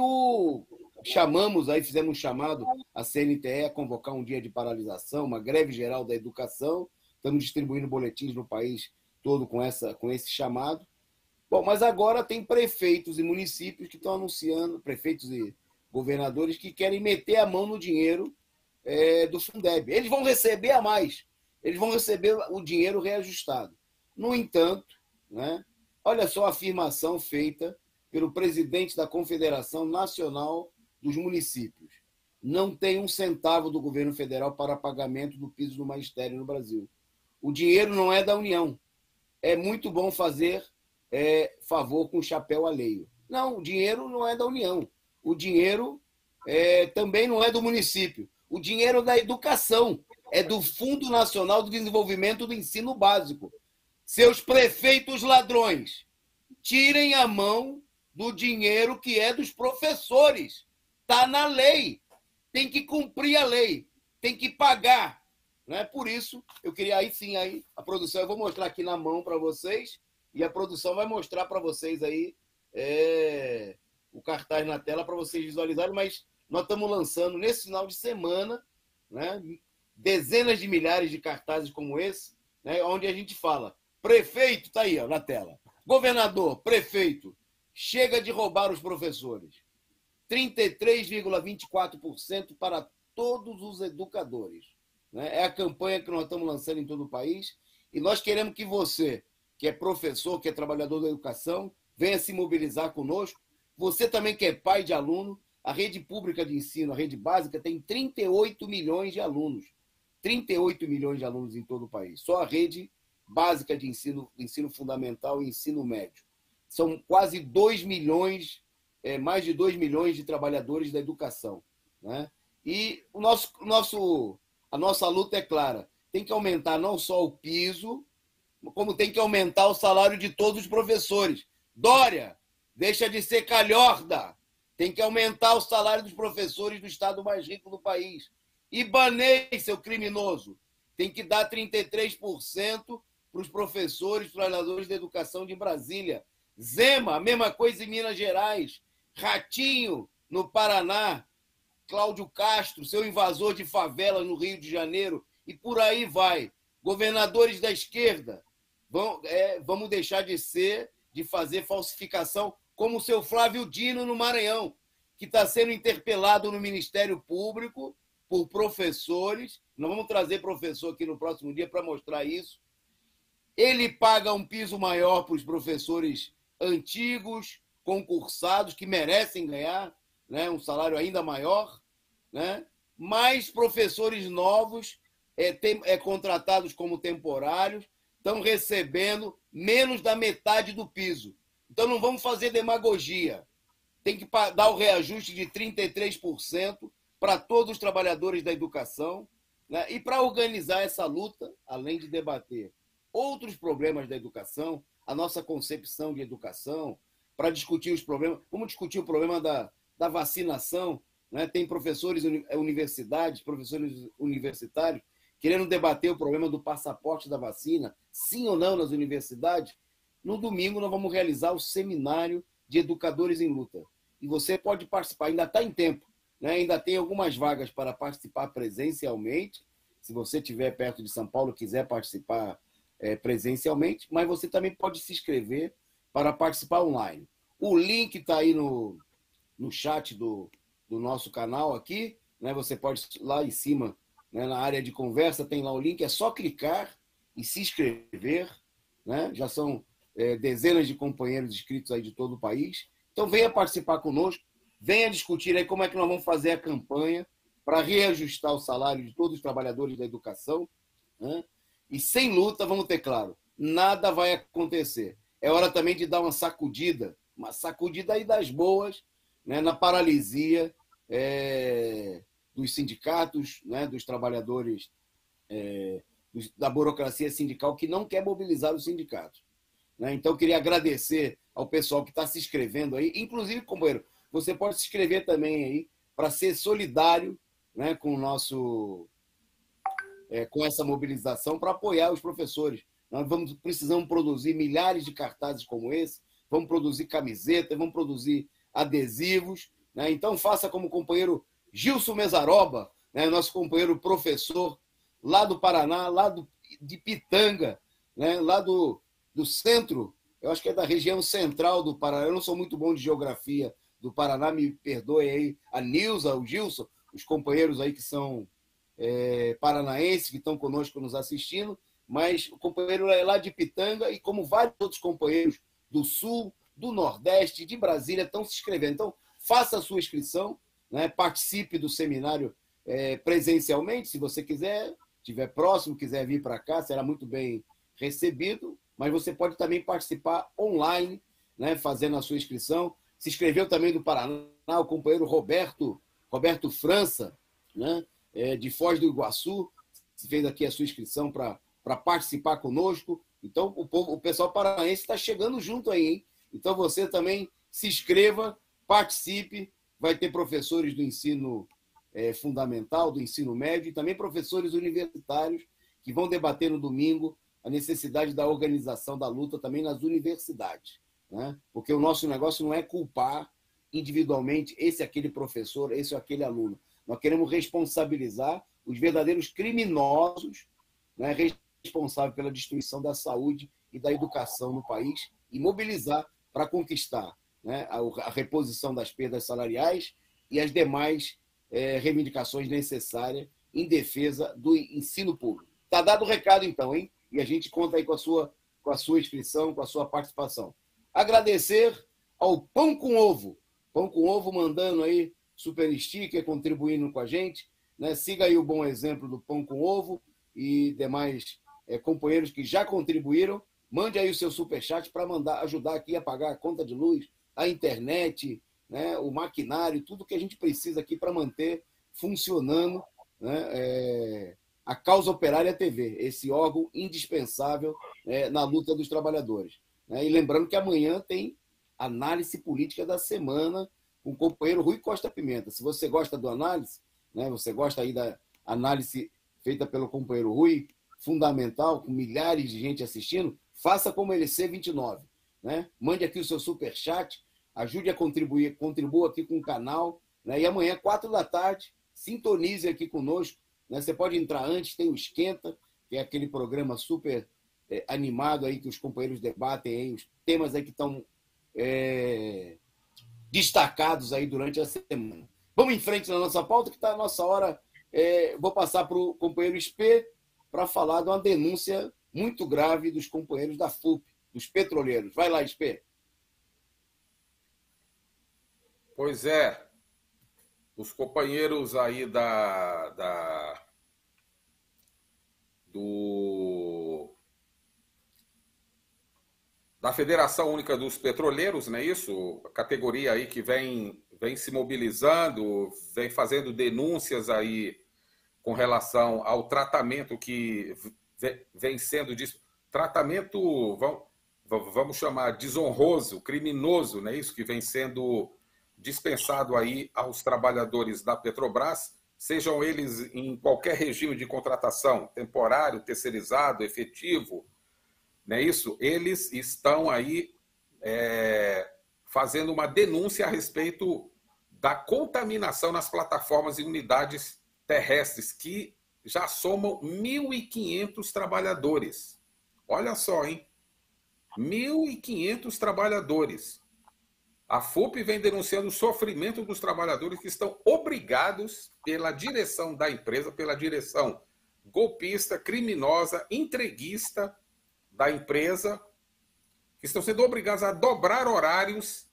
fizemos um chamado à CNTE a convocar um dia de paralisação, uma greve geral da educação. Estamos distribuindo boletins no país todo com esse chamado. Bom, mas agora tem prefeitos e municípios que estão anunciando, prefeitos e governadores que querem meter a mão no dinheiro do Fundeb. Eles vão receber a mais, eles vão receber o dinheiro reajustado. No entanto, né, olha só a afirmação feita pelo presidente da Confederação Nacional dos Municípios: não tem um centavo do governo federal para pagamento do piso do magistério no Brasil. O dinheiro não é da União. É muito bom fazer favor com chapéu alheio. Não, o dinheiro não é da União. O dinheiro também não é do município. O dinheiro é da educação, é do Fundo Nacional de Desenvolvimento do Ensino Básico. Seus prefeitos ladrões, tirem a mão do dinheiro que é dos professores. Está na lei. Tem que cumprir a lei. Tem que pagar. Né? Por isso, eu queria a produção, eu vou mostrar aqui na mão para vocês, e a produção vai mostrar para vocês aí o cartaz na tela para vocês visualizarem, mas nós estamos lançando nesse final de semana, né, dezenas de milhares de cartazes como esse, né, onde a gente fala: prefeito, está aí ó, na tela, governador, prefeito, chega de roubar os professores. 33,24% para todos os educadores. Né? É a campanha que nós estamos lançando em todo o país, e nós queremos que você, que é professor, que é trabalhador da educação, venha se mobilizar conosco, Você também que é pai de aluno, a rede pública de ensino, a rede básica, tem 38 milhões de alunos. 38 milhões de alunos em todo o país. Só a rede básica de ensino fundamental e ensino médio. São quase 2 milhões, mais de 2 milhões de trabalhadores da educação. Né? E a nossa luta é clara. Tem que aumentar não só o piso, como tem que aumentar o salário de todos os professores. Dória, deixa de ser calhorda. Tem que aumentar o salário dos professores do estado mais rico do país. Ibanez, seu criminoso, tem que dar 33% para os professores, trabalhadores da educação de Brasília. Zema, a mesma coisa em Minas Gerais. Ratinho, no Paraná. Cláudio Castro, seu invasor de favela no Rio de Janeiro. E por aí vai. Governadores da esquerda, vamos deixar de fazer falsificação, como o seu Flávio Dino no Maranhão, que está sendo interpelado no Ministério Público por professores. Nós vamos trazer professor aqui no próximo dia para mostrar isso. Ele paga um piso maior para os professores antigos, concursados, que merecem ganhar, né, um salário ainda maior, né? Mais professores novos contratados como temporários estão recebendo menos da metade do piso. Então não vamos fazer demagogia. Tem que dar o reajuste de 33% para todos os trabalhadores da educação, né? E para organizar essa luta, além de debater outros problemas da educação, a nossa concepção de educação, para discutir os problemas. Vamos discutir o problema da vacinação. Né? Tem professores professores universitários, querendo debater o problema do passaporte da vacina, sim ou não nas universidades. No domingo, nós vamos realizar o seminário de educadores em luta. E você pode participar, ainda está em tempo. Né? Ainda tem algumas vagas para participar presencialmente, se você estiver perto de São Paulo e quiser participar presencialmente, mas você também pode se inscrever para participar online. O link está aí no chat do nosso canal aqui, né? Você pode, lá em cima, né, na área de conversa, tem lá o link, é só clicar e se inscrever. Né? Já são dezenas de companheiros inscritos aí de todo o país. Então venha participar conosco, venha discutir aí como é que nós vamos fazer a campanha para reajustar o salário de todos os trabalhadores da educação. Né? E sem luta, vamos ter claro, nada vai acontecer. É hora também de dar uma sacudida aí das boas, né, na paralisia dos sindicatos, né, dos trabalhadores, da burocracia sindical que não quer mobilizar os sindicatos. Né? Então, queria agradecer ao pessoal que está se inscrevendo aí. Inclusive, companheiro, você pode se inscrever também aí para ser solidário, né, com com essa mobilização, para apoiar os professores. Nós precisamos produzir milhares de cartazes como esse, vamos produzir camisetas, vamos produzir adesivos. Né? Então, faça como o companheiro Gilson Mesaroba, né, nosso companheiro professor lá do Paraná, de Pitanga, né, lá do centro, eu acho que é da região central do Paraná. Eu não sou muito bom de geografia do Paraná, me perdoe aí a Nilza, o Gilson, os companheiros aí que são paranaenses, que estão conosco nos assistindo, mas o companheiro é lá de Pitanga e como vários outros companheiros do Sul, do Nordeste, de Brasília estão se inscrevendo. Então, faça a sua inscrição, né? Participe do seminário presencialmente, se você estiver próximo, quiser vir para cá, será muito bem recebido, mas você pode também participar online, né? Fazendo a sua inscrição. Se inscreveu também do Paraná o companheiro Roberto França, né? De Foz do Iguaçu, se fez aqui a sua inscrição para participar conosco. Então, o pessoal paranaense está chegando junto aí, hein? Então, você também se inscreva, participe. Vai ter professores do ensino fundamental, do ensino médio, e também professores universitários que vão debater no domingo a necessidade da organização da luta também nas universidades. Né? Porque o nosso negócio não é culpar individualmente esse aquele professor, esse ou aquele aluno. Nós queremos responsabilizar os verdadeiros criminosos, né, responsáveis pela destruição da saúde e da educação no país e mobilizar para conquistar, né, a reposição das perdas salariais e as demais reivindicações necessárias em defesa do ensino público. Está dado o recado, então, hein? E a gente conta aí com a sua inscrição, com a sua participação. Agradecer ao Pão com Ovo, Pão com Ovo mandando aí super sticker, contribuindo com a gente. Né? Siga aí o bom exemplo do Pão com Ovo e demais companheiros que já contribuíram. Mande aí o seu superchat para ajudar aqui a pagar a conta de luz, a internet, né? O maquinário, tudo que a gente precisa aqui para manter funcionando, né? A Causa Operária TV, esse órgão indispensável na luta dos trabalhadores. Né? E lembrando que amanhã tem análise política da semana com o companheiro Rui Costa Pimenta. Se você gosta do análise, né, você gosta aí da análise feita pelo companheiro Rui, fundamental, com milhares de gente assistindo, faça como LC29. Né? Mande aqui o seu superchat, ajude a contribuir, contribua aqui com o canal. Né? E amanhã, 4 da tarde, sintonize aqui conosco. Né? Você pode entrar antes, tem o Esquenta, que é aquele programa super animado aí que os companheiros debatem, aí, os temas aí que estão destacados aí durante a semana. Vamos em frente na nossa pauta, que está a nossa hora. Vou passar para o companheiro Spê para falar de uma denúncia muito grave dos companheiros da FUP, dos petroleiros. Vai lá, Spê. Pois é, os companheiros aí da Federação Única dos Petroleiros, não é isso? A categoria aí que vem se mobilizando, vem fazendo denúncias aí com relação ao tratamento que vem sendo tratamento, vamos chamar desonroso, criminoso, não é isso? Que vem sendo dispensado aí aos trabalhadores da Petrobras, sejam eles em qualquer regime de contratação, temporário, terceirizado, efetivo, não é isso? Eles estão aí fazendo uma denúncia a respeito da contaminação nas plataformas e unidades terrestres, que já somam 1.500 trabalhadores. Olha só, hein? 1.500 trabalhadores. A FUP vem denunciando o sofrimento dos trabalhadores que estão obrigados pela direção da empresa, pela direção golpista, criminosa, entreguista da empresa, que estão sendo obrigados a dobrar horários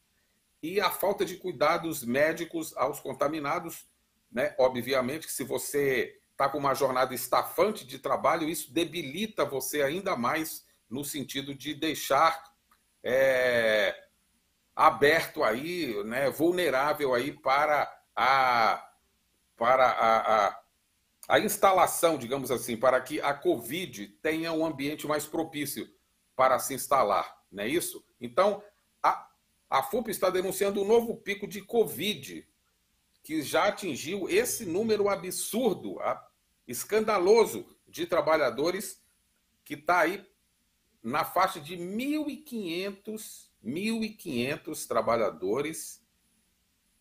e a falta de cuidados médicos aos contaminados. Né? Obviamente que se você está com uma jornada estafante de trabalho, isso debilita você ainda mais no sentido de deixar aberto aí, né, vulnerável aí para a instalação, digamos assim, para que a Covid tenha um ambiente mais propício para se instalar, não é isso? Então, a FUP está denunciando um novo pico de Covid, que já atingiu esse número absurdo, escandaloso de trabalhadores, que está aí na faixa de 1.500 trabalhadores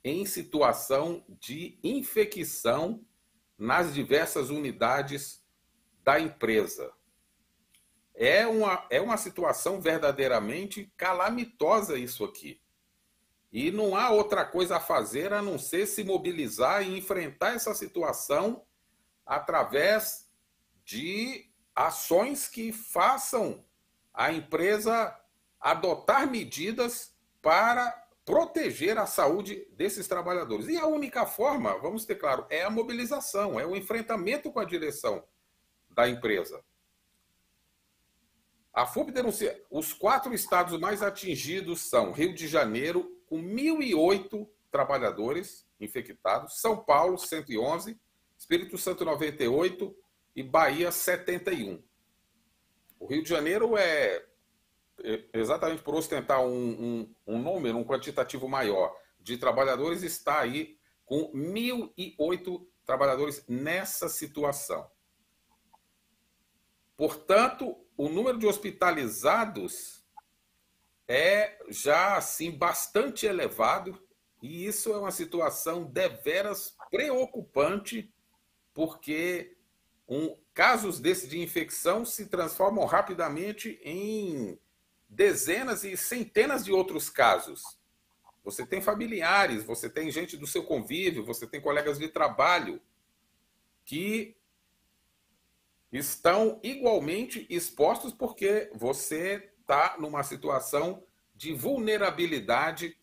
em situação de infecção nas diversas unidades da empresa. É uma situação verdadeiramente calamitosa isso aqui. E não há outra coisa a fazer a não ser se mobilizar e enfrentar essa situação através de ações que façam a empresa adotar medidas para proteger a saúde desses trabalhadores. E a única forma, vamos ter claro, é a mobilização, é o enfrentamento com a direção da empresa. A FUP denuncia, os 4 estados mais atingidos são Rio de Janeiro, com 1.008 trabalhadores infectados, São Paulo, 111, Espírito Santo, 98 e Bahia, 71. O Rio de Janeiro exatamente por ostentar um número, um quantitativo maior de trabalhadores, está aí com 1.008 trabalhadores nessa situação. Portanto, o número de hospitalizados é já assim bastante elevado, e isso é uma situação deveras preocupante, porque casos desses de infecção se transformam rapidamente em dezenas e centenas de outros casos. Você tem familiares, você tem gente do seu convívio, você tem colegas de trabalho que estão igualmente expostos porque você está numa situação de vulnerabilidade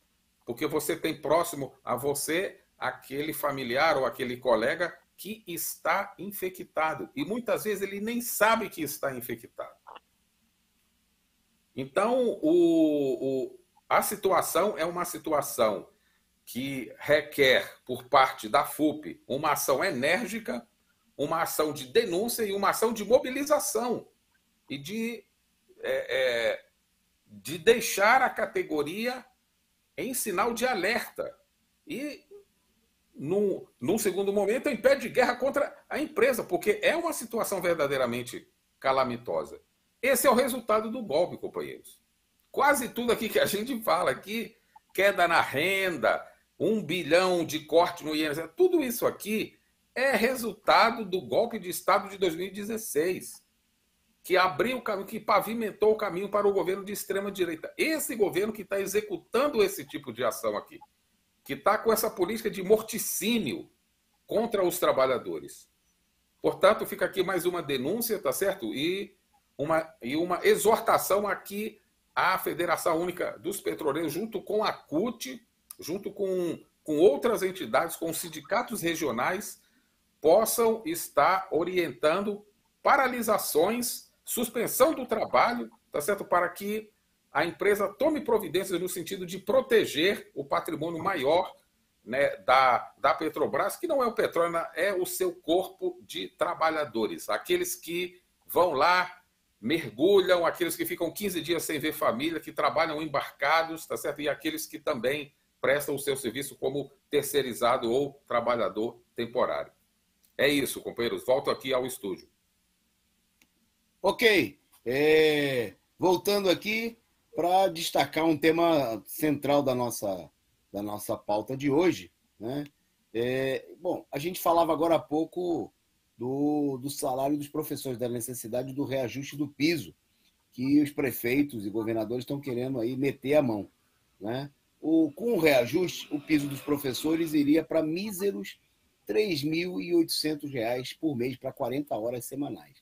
porque você tem próximo a você aquele familiar ou aquele colega que está infectado. E muitas vezes ele nem sabe que está infectado. Então, a situação é uma situação que requer, por parte da FUP, uma ação enérgica, uma ação de denúncia e uma ação de mobilização e de deixar a categoria em sinal de alerta. E, num segundo momento, em pé de guerra contra a empresa, porque é uma situação verdadeiramente calamitosa. Esse é o resultado do golpe, companheiros. Quase tudo aqui que a gente fala aqui, queda na renda, 1 bilhão de corte no INSS, tudo isso aqui é resultado do golpe de Estado de 2016, que abriu o caminho, que pavimentou o caminho para o governo de extrema-direita. Esse governo que está executando esse tipo de ação aqui, que está com essa política de morticínio contra os trabalhadores. Portanto, fica aqui mais uma denúncia, tá certo? E uma exortação aqui à Federação Única dos Petroleiros, junto com a CUT, junto com outras entidades, com sindicatos regionais, possam estar orientando paralisações, suspensão do trabalho, tá certo? Para que a empresa tome providências no sentido de proteger o patrimônio maior, né, da Petrobras, que não é o petróleo, é o seu corpo de trabalhadores. Aqueles que vão lá, mergulham, aqueles que ficam 15 dias sem ver família, que trabalham embarcados, tá certo? E aqueles que também prestam o seu serviço como terceirizado ou trabalhador temporário. É isso, companheiros. Volto aqui ao estúdio. Ok. Voltando aqui para destacar um tema central da nossa pauta de hoje, né? Bom, a gente falava agora há pouco do salário dos professores, da necessidade do reajuste do piso, que os prefeitos e governadores estão querendo aí meter a mão, né? Com o reajuste, o piso dos professores iria para míseros R$ 3.800 por mês para 40 horas semanais.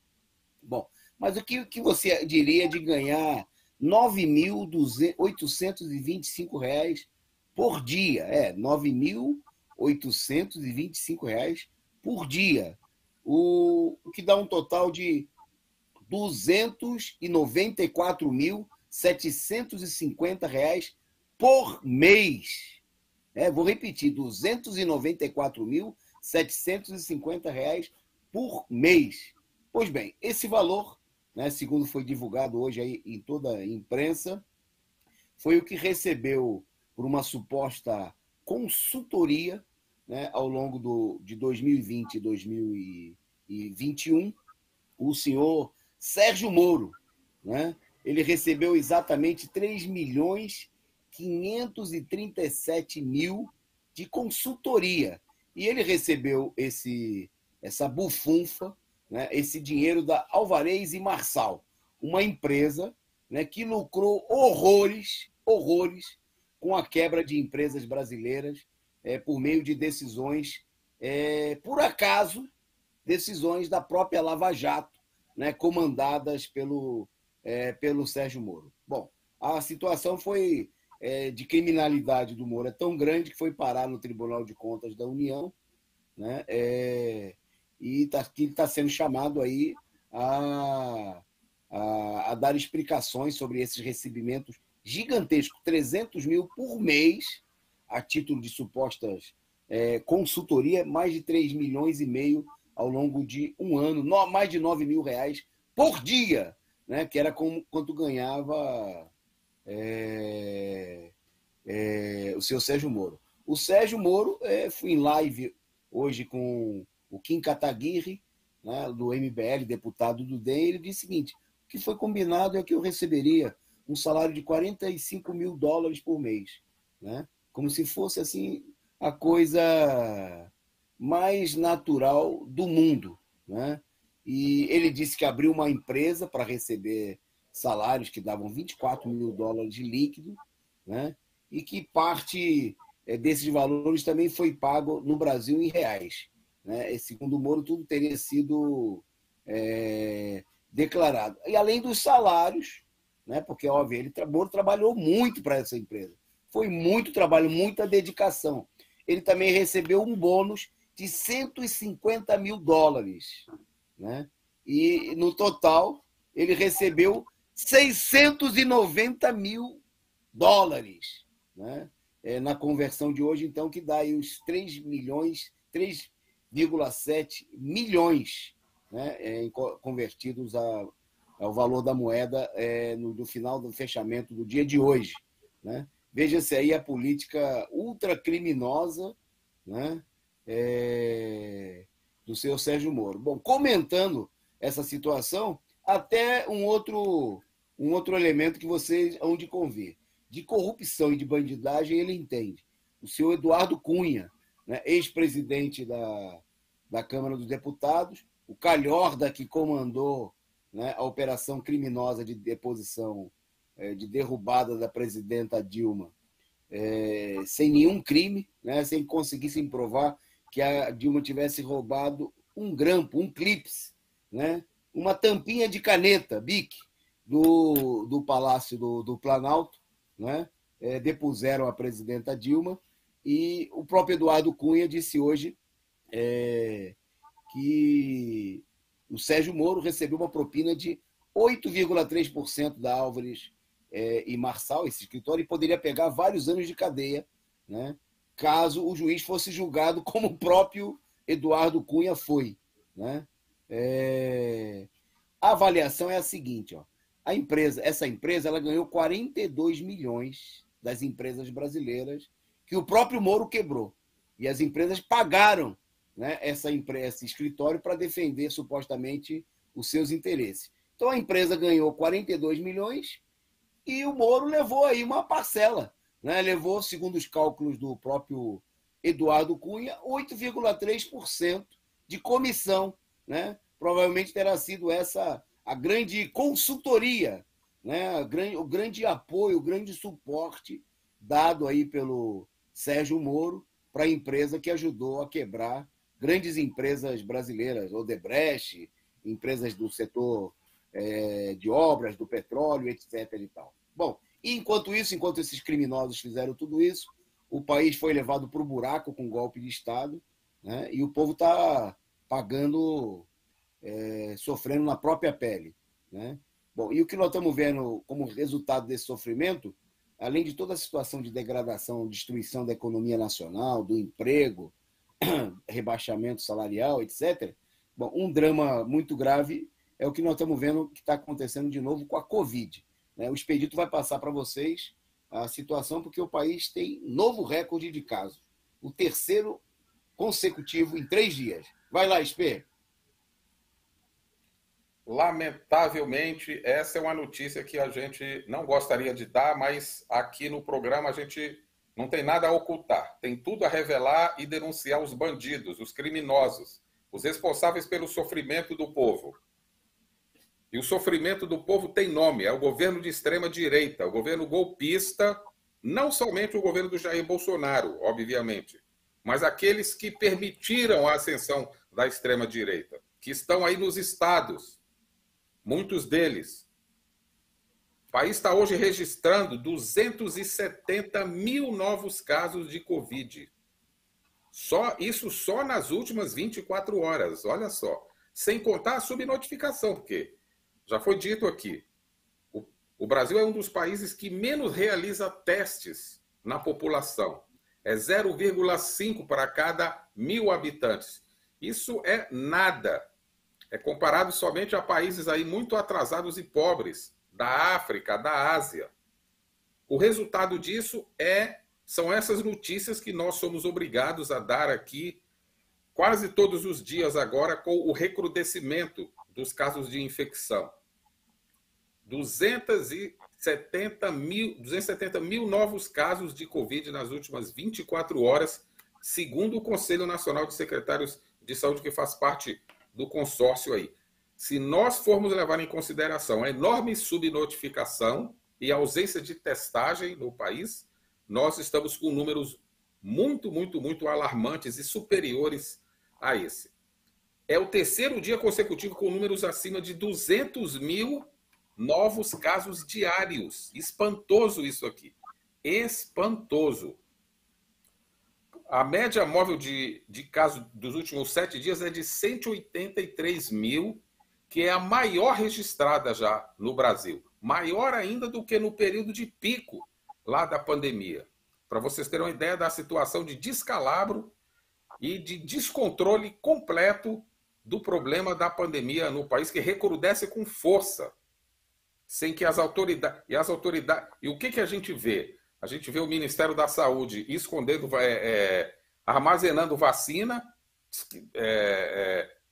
Bom, mas o que você diria de ganhar R$ 9.825 por dia? R$ 9.825 por dia. O que dá um total de R$ 294.750 por mês. Vou repetir, R$ 294.750 por mês. Pois bem, esse valor, né, segundo foi divulgado hoje aí em toda a imprensa, foi o que recebeu por uma suposta consultoria, né, ao longo de 2020 e 2021, o senhor Sérgio Moro, né? Ele recebeu exatamente 3.537.000 de consultoria. E ele recebeu essa bufunfa, né, esse dinheiro da Alvarez e Marçal, uma empresa, né, que lucrou horrores com a quebra de empresas brasileiras por meio de decisões, por acaso, decisões da própria Lava Jato, né, comandadas pelo Sérgio Moro. Bom, a situação foi de criminalidade do Moro é tão grande que foi parar no Tribunal de Contas da União, né, e está sendo chamado aí a dar explicações sobre esses recebimentos gigantescos, 300 mil por mês, a título de supostas consultoria, mais de 3,5 milhões ao longo de um ano, mais de R$ 9.000 por dia, né, que era quanto ganhava o seu Sérgio Moro. O Sérgio Moro foi em live hoje com o Kim Kataguiri, né, do MBL, deputado do DEM, ele disse o seguinte: o que foi combinado é que eu receberia um salário de $45 mil por mês, né? Como se fosse assim a coisa mais natural do mundo, né? E ele disse que abriu uma empresa para receber salários que davam $24 mil de líquido, né? E que parte desses valores também foi pago no Brasil em reais, né? Segundo o Moro, tudo teria sido declarado. E além dos salários, né? Porque, óbvio, Moro trabalhou muito para essa empresa. foi muito trabalho, muita dedicação. Ele também recebeu um bônus de 150 mil dólares, né? E, no total, ele recebeu 690 mil dólares, né? Na conversão de hoje, então, que dá aí os 3,7 milhões, né? Convertidos ao valor da moeda no final do fechamento do dia de hoje, né? Veja-se aí a política ultracriminosa, né? Do senhor Sérgio Moro. Bom, comentando essa situação, até um outro elemento que vocês hão de convir. De corrupção e de bandidagem ele entende. O senhor Eduardo Cunha, né, ex-presidente da Câmara dos Deputados, o calhorda que comandou, né, a operação criminosa de deposição, de derrubada da presidenta Dilma, sem nenhum crime, né, sem conseguir se provar que a Dilma tivesse roubado um grampo, um clips, né, uma tampinha de caneta, Bic, do Palácio do Planalto, né, depuseram a presidenta Dilma, e o próprio Eduardo Cunha disse hoje que o Sérgio Moro recebeu uma propina de 8,3% da Álvares e Marçal, esse escritório, e poderia pegar vários anos de cadeia, né, caso o juiz fosse julgado como o próprio Eduardo Cunha foi, né? A avaliação é a seguinte, ó. Essa empresa ela ganhou 42 milhões das empresas brasileiras que o próprio Moro quebrou. E as empresas pagaram, né, esse escritório para defender supostamente os seus interesses. Então a empresa ganhou 42 milhões e o Moro levou aí uma parcela, né? Levou, segundo os cálculos do próprio Eduardo Cunha, 8,3% de comissão, né? Provavelmente terá sido essa a grande consultoria, né? O grande apoio, o grande suporte dado aí pelo Sérgio Moro para a empresa que ajudou a quebrar grandes empresas brasileiras, Odebrecht, empresas do setor de obras, do petróleo, etc. E tal. Bom, e enquanto esses criminosos fizeram tudo isso, o país foi levado para o buraco com golpe de Estado, né? E o povo está pagando, sofrendo na própria pele, né? Bom, e o que nós estamos vendo como resultado desse sofrimento, além de toda a situação de degradação, destruição da economia nacional, do emprego, rebaixamento salarial, etc., bom, um drama muito grave é o que nós estamos vendo que está acontecendo de novo com a Covid, né? O Expedito vai passar para vocês a situação, porque o país tem novo recorde de casos, o terceiro consecutivo em 3 dias. Vai lá, Expê. Lamentavelmente, essa é uma notícia que a gente não gostaria de dar, mas aqui no programa a gente não tem nada a ocultar. Tem tudo a revelar e denunciar os bandidos, os criminosos, os responsáveis pelo sofrimento do povo. E o sofrimento do povo tem nome, é o governo de extrema-direita, o governo golpista, não somente o governo do Jair Bolsonaro, obviamente, mas aqueles que permitiram a ascensão da extrema-direita, que estão aí nos estados, muitos deles. O país está hoje registrando 270 mil novos casos de Covid. Isso só nas últimas 24 horas, olha só. Sem contar a subnotificação, porque já foi dito aqui, o Brasil é um dos países que menos realiza testes na população. É 0,5 para cada 1.000 habitantes. Isso é nada. É comparado somente a países aí muito atrasados e pobres, da África, da Ásia. O resultado disso são essas notícias que nós somos obrigados a dar aqui quase todos os dias agora, com o recrudescimento dos casos de infecção. 270 mil novos casos de Covid nas últimas 24 horas, segundo o Conselho Nacional de Secretários de Saúde, que faz parte do consórcio aí. Se nós formos levar em consideração a enorme subnotificação e a ausência de testagem no país, nós estamos com números muito, muito, muito alarmantes e superiores a esse. É o terceiro dia consecutivo com números acima de 200 mil novos casos diários. Espantoso isso aqui. espantoso. A média móvel de casos dos últimos 7 dias é de 183 mil, que é a maior registrada já no Brasil. Maior ainda do que no período de pico lá da pandemia. Para vocês terem uma ideia da situação de descalabro e de descontrole completo do problema da pandemia no país, que recrudesce com força, sem que as autoridades... E o que a gente vê? A gente vê o Ministério da Saúde escondendo, armazenando vacina,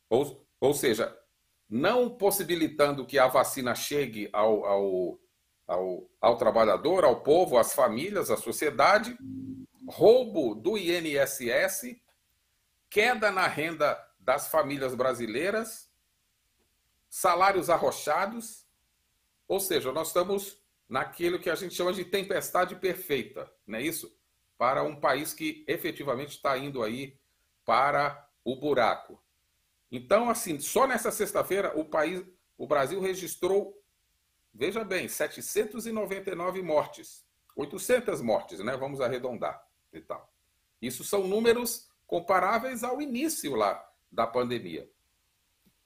ou seja, não possibilitando que a vacina chegue ao trabalhador, ao povo, às famílias, à sociedade, roubo do INSS, queda na renda das famílias brasileiras, salários arrochados, ou seja, nós estamos naquilo que a gente chama de tempestade perfeita, não é isso? Para um país que efetivamente está indo aí para o buraco. Então, assim, só nessa sexta-feira o Brasil registrou, veja bem, 799 mortes, 800 mortes, né? Vamos arredondar e tal. Isso são números comparáveis ao início lá da pandemia.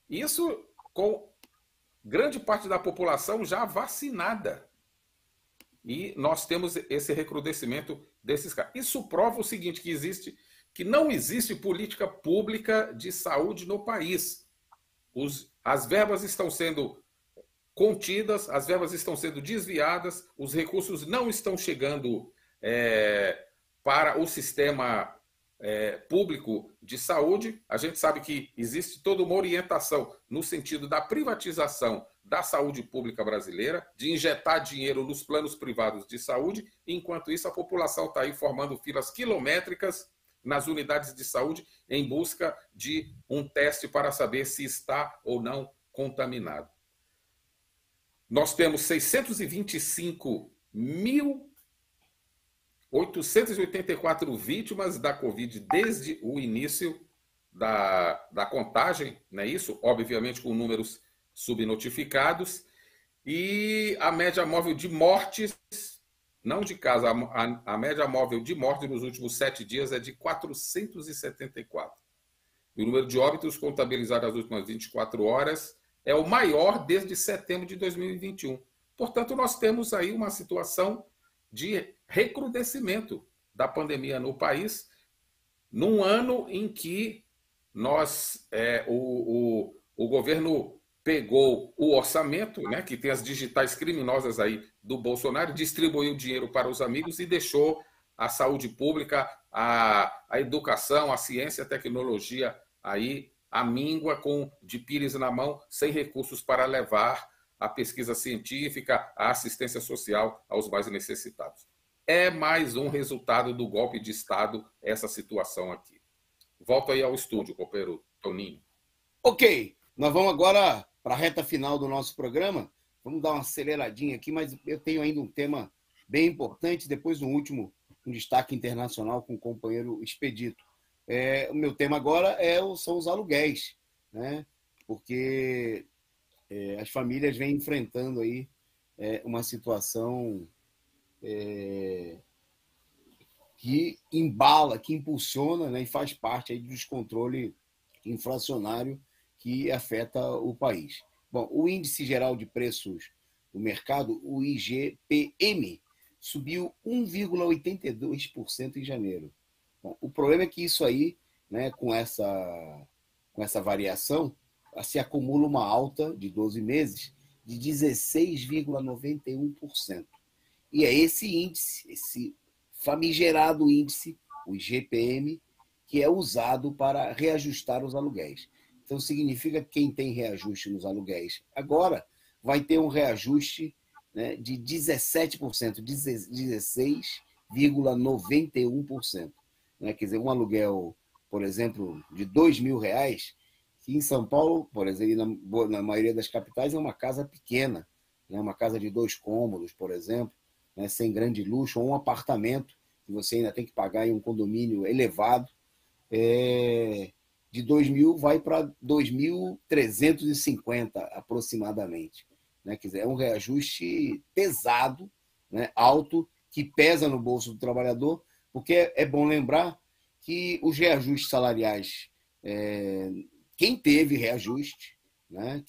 Isso com grande parte da população já vacinada. E nós temos esse recrudescimento desses casos. Isso prova o seguinte, que não existe política pública de saúde no país. As verbas estão sendo contidas, as verbas estão sendo desviadas, os recursos não estão chegando para o sistema público de saúde. A gente sabe que existe toda uma orientação no sentido da privatização da saúde pública brasileira, de injetar dinheiro nos planos privados de saúde, enquanto isso a população está aí formando filas quilométricas nas unidades de saúde em busca de um teste para saber se está ou não contaminado. Nós temos 625.884 vítimas da Covid desde o início da contagem, não é isso? Obviamente com números subnotificados, e a média móvel de mortes, não de casos, a média móvel de mortes nos últimos 7 dias é de 474. E o número de óbitos contabilizados nas últimas 24 horas é o maior desde setembro de 2021. Portanto, nós temos aí uma situação de recrudescimento da pandemia no país, num ano em que o governo pegou o orçamento, né, que tem as digitais criminosas aí do Bolsonaro, distribuiu dinheiro para os amigos e deixou a saúde pública, a educação, a ciência, a tecnologia aí à míngua, de pires na mão, sem recursos para levar a pesquisa científica, a assistência social aos mais necessitados. É mais um resultado do golpe de Estado essa situação aqui. Volto aí ao estúdio, companheiro Toninho. Ok, nós vamos agora para a reta final do nosso programa. Vamos dar uma aceleradinha aqui, mas eu tenho ainda um tema bem importante, depois um último um destaque internacional com o companheiro Expedito. O meu tema agora são os aluguéis, né? Porque as famílias vêm enfrentando aí uma situação que embala, que impulsiona, né, e faz parte aí do descontrole inflacionário que afeta o país. Bom, o Índice Geral de Preços do Mercado, o IGPM, subiu 1,82% em janeiro. Bom, o problema é que isso aí, né, com essa variação, se acumula uma alta de 12 meses de 16,91%. E é esse índice, esse famigerado índice, o IGPM, que é usado para reajustar os aluguéis. Então, significa que quem tem reajuste nos aluguéis agora vai ter um reajuste, né, de 17%, 16,91%. Né? Quer dizer, um aluguel, por exemplo, de R$2.000, que em São Paulo, por exemplo, na maioria das capitais, é uma casa pequena, né? Uma casa de 2 cômodos, por exemplo, né? Sem grande luxo, ou um apartamento que você ainda tem que pagar em um condomínio elevado, de 2.000 vai para 2.350 aproximadamente. Né? Quer dizer, é um reajuste pesado, né? Alto, que pesa no bolso do trabalhador, porque é bom lembrar que os reajustes salariais, quem teve reajuste, né?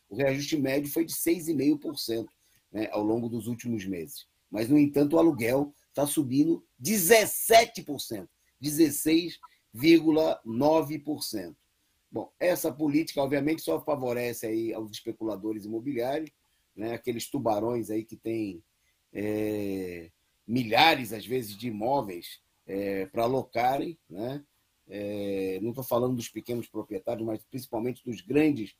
O reajuste médio foi de 6,5%, né, ao longo dos últimos meses. Mas, no entanto, o aluguel está subindo 17%, 16,9%. Bom, essa política, obviamente, só favorece aí aos especuladores imobiliários, né, aqueles tubarões aí que têm milhares, às vezes, de imóveis para alocarem, né? Não estou falando dos pequenos proprietários, mas principalmente dos grandes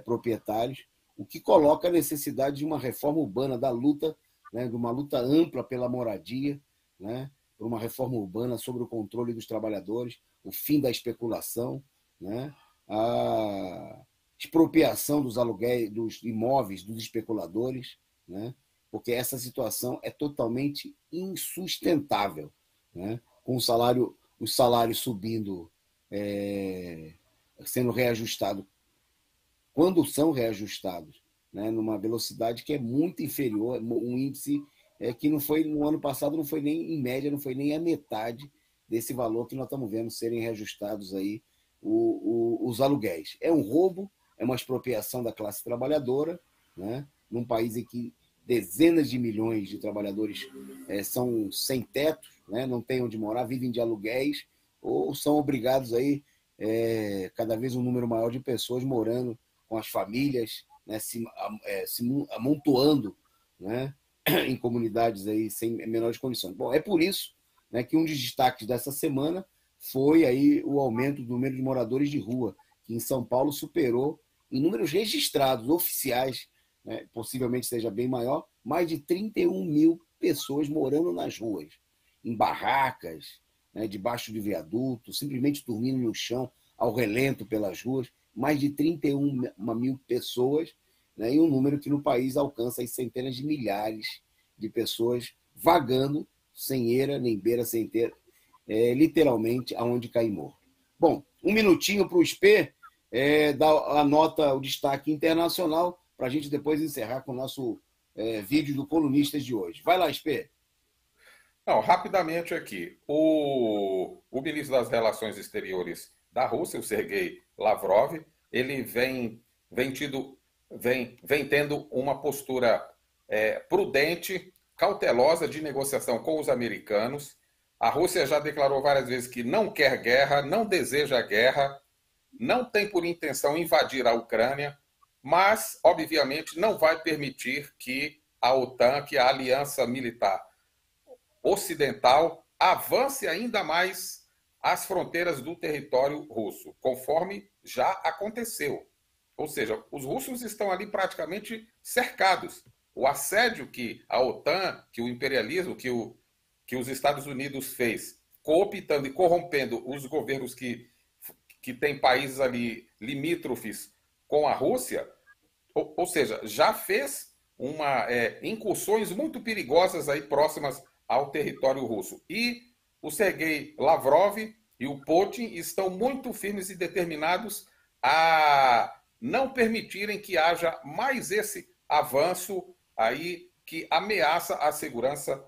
proprietários, o que coloca a necessidade de uma reforma urbana, da luta, né, de uma luta ampla pela moradia, né, por uma reforma urbana sobre o controle dos trabalhadores, o fim da especulação, né, a expropriação dos aluguéis, dos imóveis dos especuladores, né, porque essa situação é totalmente insustentável, né, com os salários subindo, sendo reajustados, quando são reajustados, né, numa velocidade que é muito inferior, um índice que não foi, no ano passado, não foi nem, em média, não foi nem a metade desse valor que nós estamos vendo serem reajustados aí os aluguéis. É um roubo, é uma expropriação da classe trabalhadora, né, num país em que dezenas de milhões de trabalhadores são sem teto, né, não têm onde morar, vivem de aluguéis, ou são obrigados aí, cada vez um número maior de pessoas morando com as famílias, né, se amontoando, né, em comunidades aí sem menores condições. Bom, é por isso, né, que um dos destaques dessa semana foi aí o aumento do número de moradores de rua, que em São Paulo superou, em números registrados, oficiais, né, possivelmente seja bem maior, mais de 31 mil pessoas morando nas ruas, em barracas, né, debaixo de viaduto, simplesmente dormindo no chão, ao relento pelas ruas, mais de 31 mil pessoas, né, e um número que no país alcança as centenas de milhares de pessoas vagando sem eira nem beira, sem ter literalmente aonde cair morto. Bom, um minutinho para o SP dar a nota, o destaque internacional, para a gente depois encerrar com o nosso vídeo do Colunistas de hoje. Vai lá, SP. Não, rapidamente aqui. O ministro das Relações Exteriores da Rússia, o Sergei Lavrov, ele vem tendo uma postura prudente, cautelosa de negociação com os americanos. A Rússia já declarou várias vezes que não quer guerra, não deseja guerra, não tem por intenção invadir a Ucrânia, mas, obviamente, não vai permitir que a OTAN, que a Aliança Militar Ocidental, avance ainda mais as fronteiras do território russo, conforme já aconteceu. Ou seja, os russos estão ali praticamente cercados. O assédio que a OTAN, que o imperialismo, que os Estados Unidos fez, cooptando e corrompendo os governos que têm países ali limítrofes com a Rússia, ou seja, já fez incursões muito perigosas aí próximas ao território russo. E o Sergei Lavrov e o Putin estão muito firmes e determinados a não permitirem que haja mais esse avanço aí que ameaça a segurança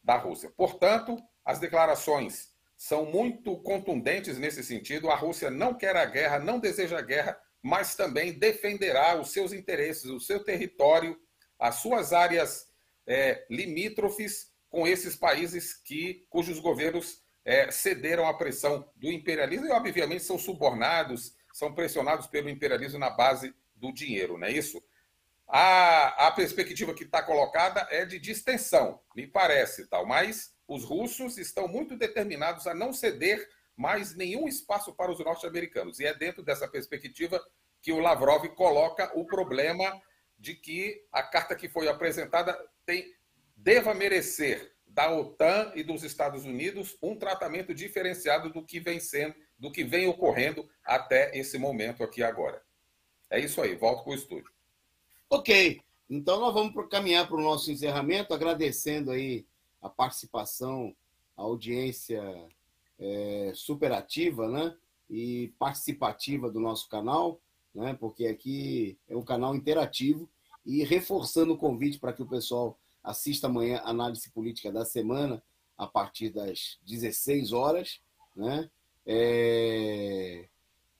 da Rússia. Portanto, as declarações são muito contundentes nesse sentido. A Rússia não quer a guerra, não deseja a guerra, mas também defenderá os seus interesses, o seu território, as suas áreas limítrofes com esses países cujos governos cederam à pressão do imperialismo e, obviamente, são subornados, são pressionados pelo imperialismo na base do dinheiro, não é isso? A perspectiva que está colocada é de distensão, me parece, tal, mas os russos estão muito determinados a não ceder mais nenhum espaço para os norte-americanos. E é dentro dessa perspectiva que o Lavrov coloca o problema de que a carta que foi apresentada deva merecer da OTAN e dos Estados Unidos um tratamento diferenciado do que vem ocorrendo até esse momento aqui agora. É isso aí, volto para o estúdio. Ok, então nós vamos caminhar para o nosso encerramento, agradecendo aí a participação, a audiência super ativa, né, e participativa do nosso canal, né, porque aqui é um canal interativo, e reforçando o convite para que o pessoal Assista amanhã a análise política da semana, a partir das 16 horas, né?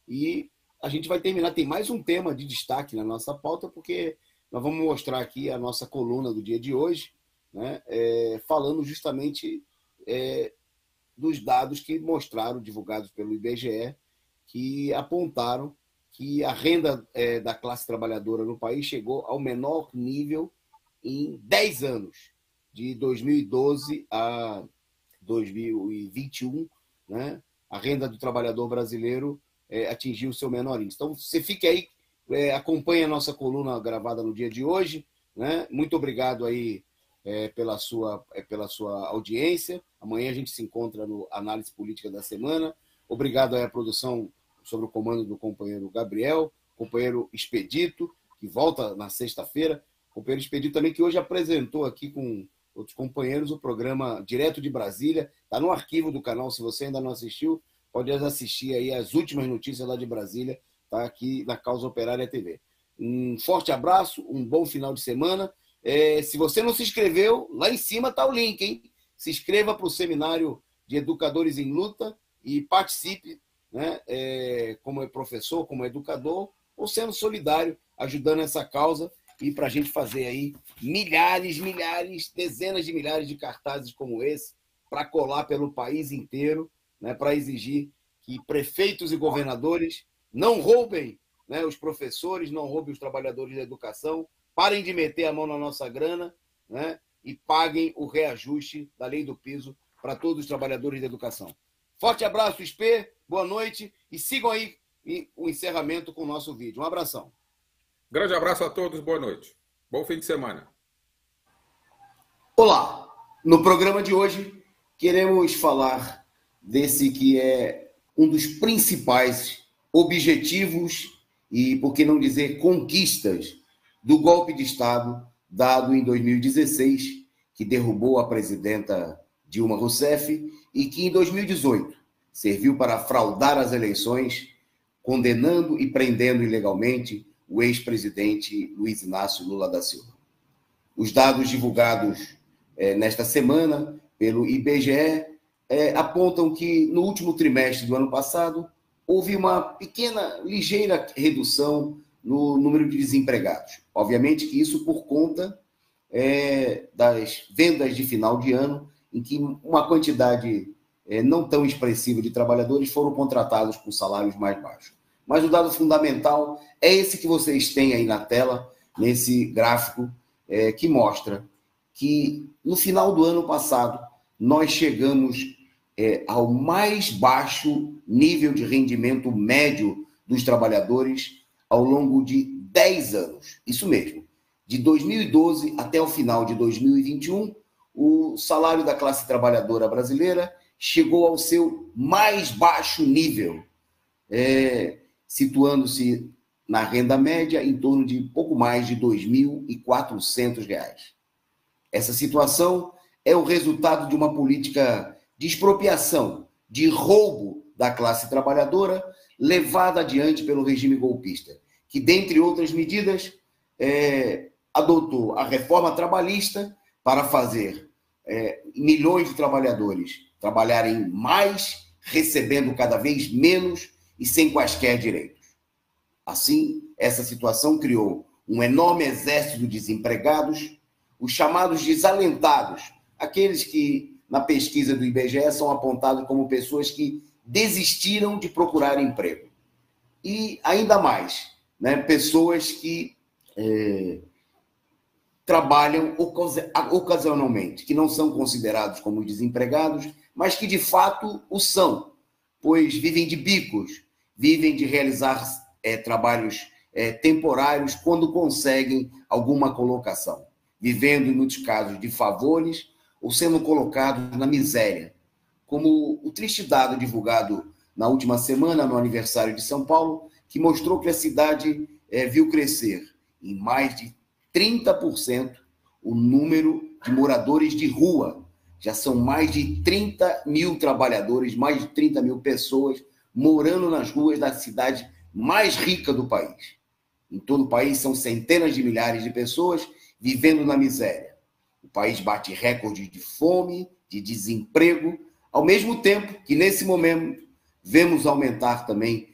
E a gente vai terminar. Tem mais um tema de destaque na nossa pauta, porque nós vamos mostrar aqui a nossa coluna do dia de hoje, né? Falando justamente dos dados que mostraram, divulgados pelo IBGE, que apontaram que a renda da classe trabalhadora no país chegou ao menor nível em 10 anos, de 2012 a 2021, né? A renda do trabalhador brasileiro atingiu o seu menor índice. Então, você fique aí, acompanhe a nossa coluna gravada no dia de hoje, né? Muito obrigado aí pela sua audiência. Amanhã a gente se encontra no Análise Política da Semana. Obrigado aí à produção sob o comando do companheiro Gabriel, companheiro Expedito, que volta na sexta-feira, companheiro Expedito também, que hoje apresentou aqui com outros companheiros o programa Direto de Brasília. Está no arquivo do canal, se você ainda não assistiu, pode assistir aí as últimas notícias lá de Brasília, está aqui na Causa Operária TV. Um forte abraço, um bom final de semana. Se você não se inscreveu, lá em cima está o link, hein? Se inscreva para o Seminário de Educadores em Luta e participe, né? Como professor, como educador, ou sendo solidário, ajudando essa causa, e para a gente fazer aí milhares, dezenas de milhares de cartazes como esse, para colar pelo país inteiro, né? Para exigir que prefeitos e governadores não roubem, né, os professores, não roubem os trabalhadores da educação, parem de meter a mão na nossa grana, né, e paguem o reajuste da lei do piso para todos os trabalhadores da educação. Forte abraço, SP, boa noite, e sigam aí o encerramento com o nosso vídeo. Um abração. Grande abraço a todos, boa noite. Bom fim de semana. Olá, no programa de hoje queremos falar desse que é um dos principais objetivos e, por que não dizer, conquistas do golpe de Estado dado em 2016, que derrubou a presidenta Dilma Rousseff e que em 2018 serviu para fraudar as eleições, condenando e prendendo ilegalmente o ex-presidente Luiz Inácio Lula da Silva. Os dados divulgados nesta semana pelo IBGE apontam que no último trimestre do ano passado houve uma pequena, ligeira redução no número de desempregados. Obviamente que isso por conta das vendas de final de ano, em que uma quantidade não tão expressiva de trabalhadores foram contratados com salários mais baixos. Mas o dado fundamental é esse que vocês têm aí na tela, nesse gráfico, que mostra que no final do ano passado nós chegamos ao mais baixo nível de rendimento médio dos trabalhadores ao longo de 10 anos. Isso mesmo. De 2012 até o final de 2021, o salário da classe trabalhadora brasileira chegou ao seu mais baixo nível, situando-se na renda média em torno de pouco mais de R$ 2.400. Essa situação é o resultado de uma política de expropriação, de roubo da classe trabalhadora, levada adiante pelo regime golpista, que, dentre outras medidas, adotou a reforma trabalhista para fazer milhões de trabalhadores trabalharem mais, recebendo cada vez menos e sem quaisquer direitos. Assim, essa situação criou um enorme exército de desempregados, os chamados desalentados, aqueles que, na pesquisa do IBGE, são apontados como pessoas que desistiram de procurar emprego. E, ainda mais, né, pessoas que trabalham ocasionalmente, que não são considerados como desempregados, mas que, de fato, o são, pois vivem de bicos, vivem de realizar trabalhos temporários quando conseguem alguma colocação, vivendo, em muitos casos, de favores ou sendo colocados na miséria. Como o triste dado divulgado na última semana, no aniversário de São Paulo, que mostrou que a cidade viu crescer em mais de 30% o número de moradores de rua. Já são mais de 30 mil trabalhadores, mais de 30 mil pessoas morando nas ruas da cidade mais rica do país. Em todo o país são centenas de milhares de pessoas vivendo na miséria. O país bate recorde de fome, de desemprego, ao mesmo tempo que, nesse momento, vemos aumentar também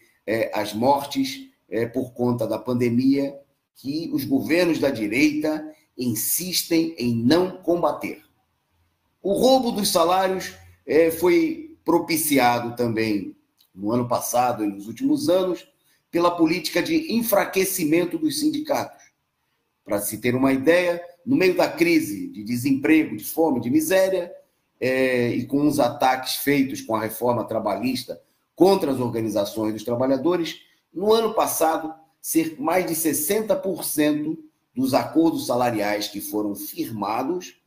as mortes por conta da pandemia, que os governos da direita insistem em não combater. O roubo dos salários foi propiciado também no ano passado e nos últimos anos pela política de enfraquecimento dos sindicatos. Para se ter uma ideia, no meio da crise de desemprego, de fome, de miséria, e com os ataques feitos com a reforma trabalhista contra as organizações dos trabalhadores, no ano passado, mais de 60% dos acordos salariais que foram firmados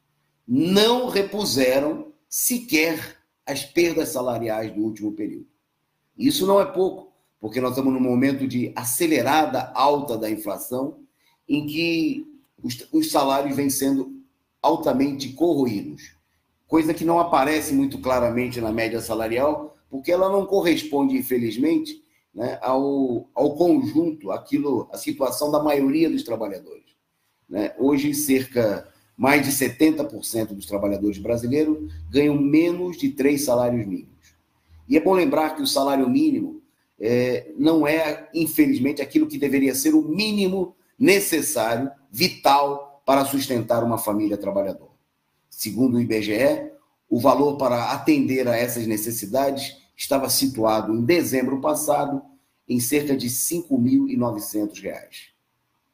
não repuseram sequer as perdas salariais do último período. Isso não é pouco, porque nós estamos num momento de acelerada alta da inflação, em que os salários vêm sendo altamente corroídos, coisa que não aparece muito claramente na média salarial, porque ela não corresponde, infelizmente, né, ao conjunto, a situação da maioria dos trabalhadores. Né? Hoje, mais de 70% dos trabalhadores brasileiros ganham menos de 3 salários mínimos. E é bom lembrar que o salário mínimo não é, infelizmente, aquilo que deveria ser o mínimo necessário, vital, para sustentar uma família trabalhadora. Segundo o IBGE, o valor para atender a essas necessidades estava situado, em dezembro passado, em cerca de R$ 5.900.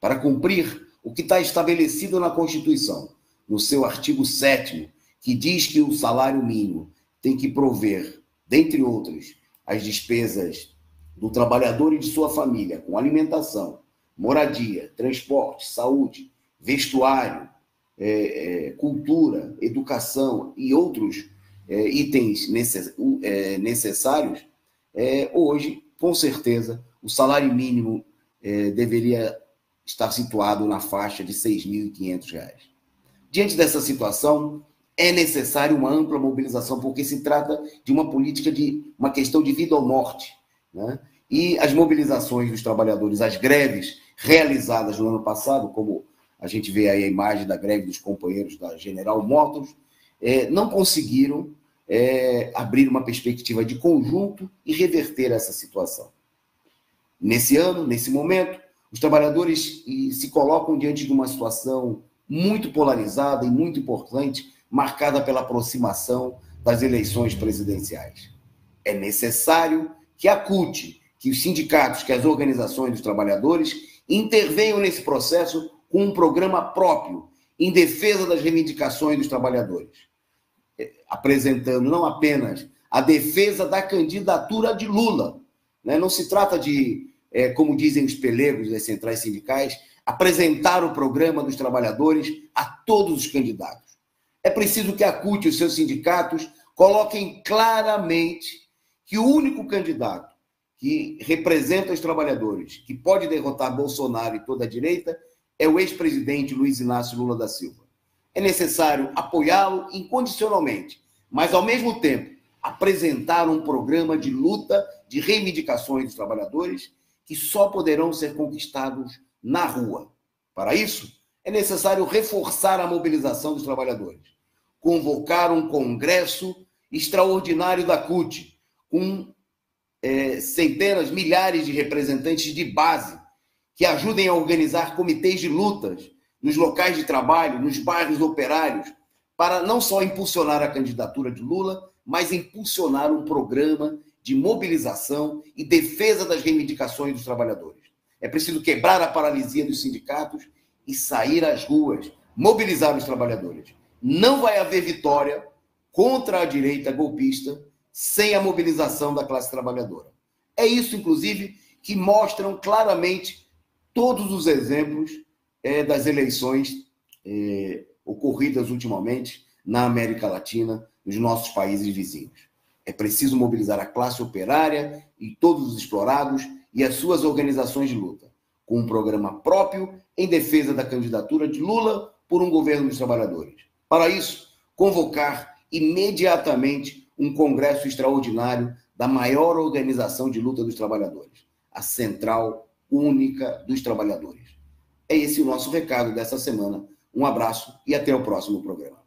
Para cumprir o que está estabelecido na Constituição, no seu artigo 7º, que diz que o salário mínimo tem que prover, dentre outros, as despesas do trabalhador e de sua família, com alimentação, moradia, transporte, saúde, vestuário, cultura, educação e outros itens necessários, hoje, com certeza, o salário mínimo deveria estar situado na faixa de R$ 6.500. Diante dessa situação, é necessário uma ampla mobilização, porque se trata de uma política uma questão de vida ou morte, né? E as mobilizações dos trabalhadores, as greves realizadas no ano passado, como a gente vê aí a imagem da greve dos companheiros da General Motors, não conseguiram abrir uma perspectiva de conjunto e reverter essa situação. Nesse ano, nesse momento, os trabalhadores se colocam diante de uma situação muito polarizada e muito importante, marcada pela aproximação das eleições presidenciais. É necessário que a CUT, que os sindicatos, que as organizações dos trabalhadores intervenham nesse processo com um programa próprio em defesa das reivindicações dos trabalhadores, apresentando não apenas a defesa da candidatura de Lula, né? Não se trata de, como dizem os pelegos das centrais sindicais, apresentar o programa dos trabalhadores a todos os candidatos. É preciso que a CUT e os seus sindicatos coloquem claramente que o único candidato que representa os trabalhadores, que pode derrotar Bolsonaro e toda a direita, é o ex-presidente Luiz Inácio Lula da Silva. É necessário apoiá-lo incondicionalmente, mas, ao mesmo tempo, apresentar um programa de luta, de reivindicações dos trabalhadores, que só poderão ser conquistados na rua. Para isso, é necessário reforçar a mobilização dos trabalhadores, convocar um congresso extraordinário da CUT, com centenas, milhares de representantes de base, que ajudem a organizar comitês de lutas nos locais de trabalho, nos bairros operários, para não só impulsionar a candidatura de Lula, mas impulsionar um programa de mobilização e defesa das reivindicações dos trabalhadores. É preciso quebrar a paralisia dos sindicatos e sair às ruas, mobilizar os trabalhadores. Não vai haver vitória contra a direita golpista sem a mobilização da classe trabalhadora. É isso, inclusive, que mostram claramente todos os exemplos das eleições ocorridas ultimamente na América Latina, nos nossos países vizinhos. É preciso mobilizar a classe operária e todos os explorados e as suas organizações de luta, com um programa próprio em defesa da candidatura de Lula por um governo dos trabalhadores. Para isso, convocar imediatamente um congresso extraordinário da maior organização de luta dos trabalhadores, a Central Única dos Trabalhadores. É esse o nosso recado dessa semana. Um abraço e até o próximo programa.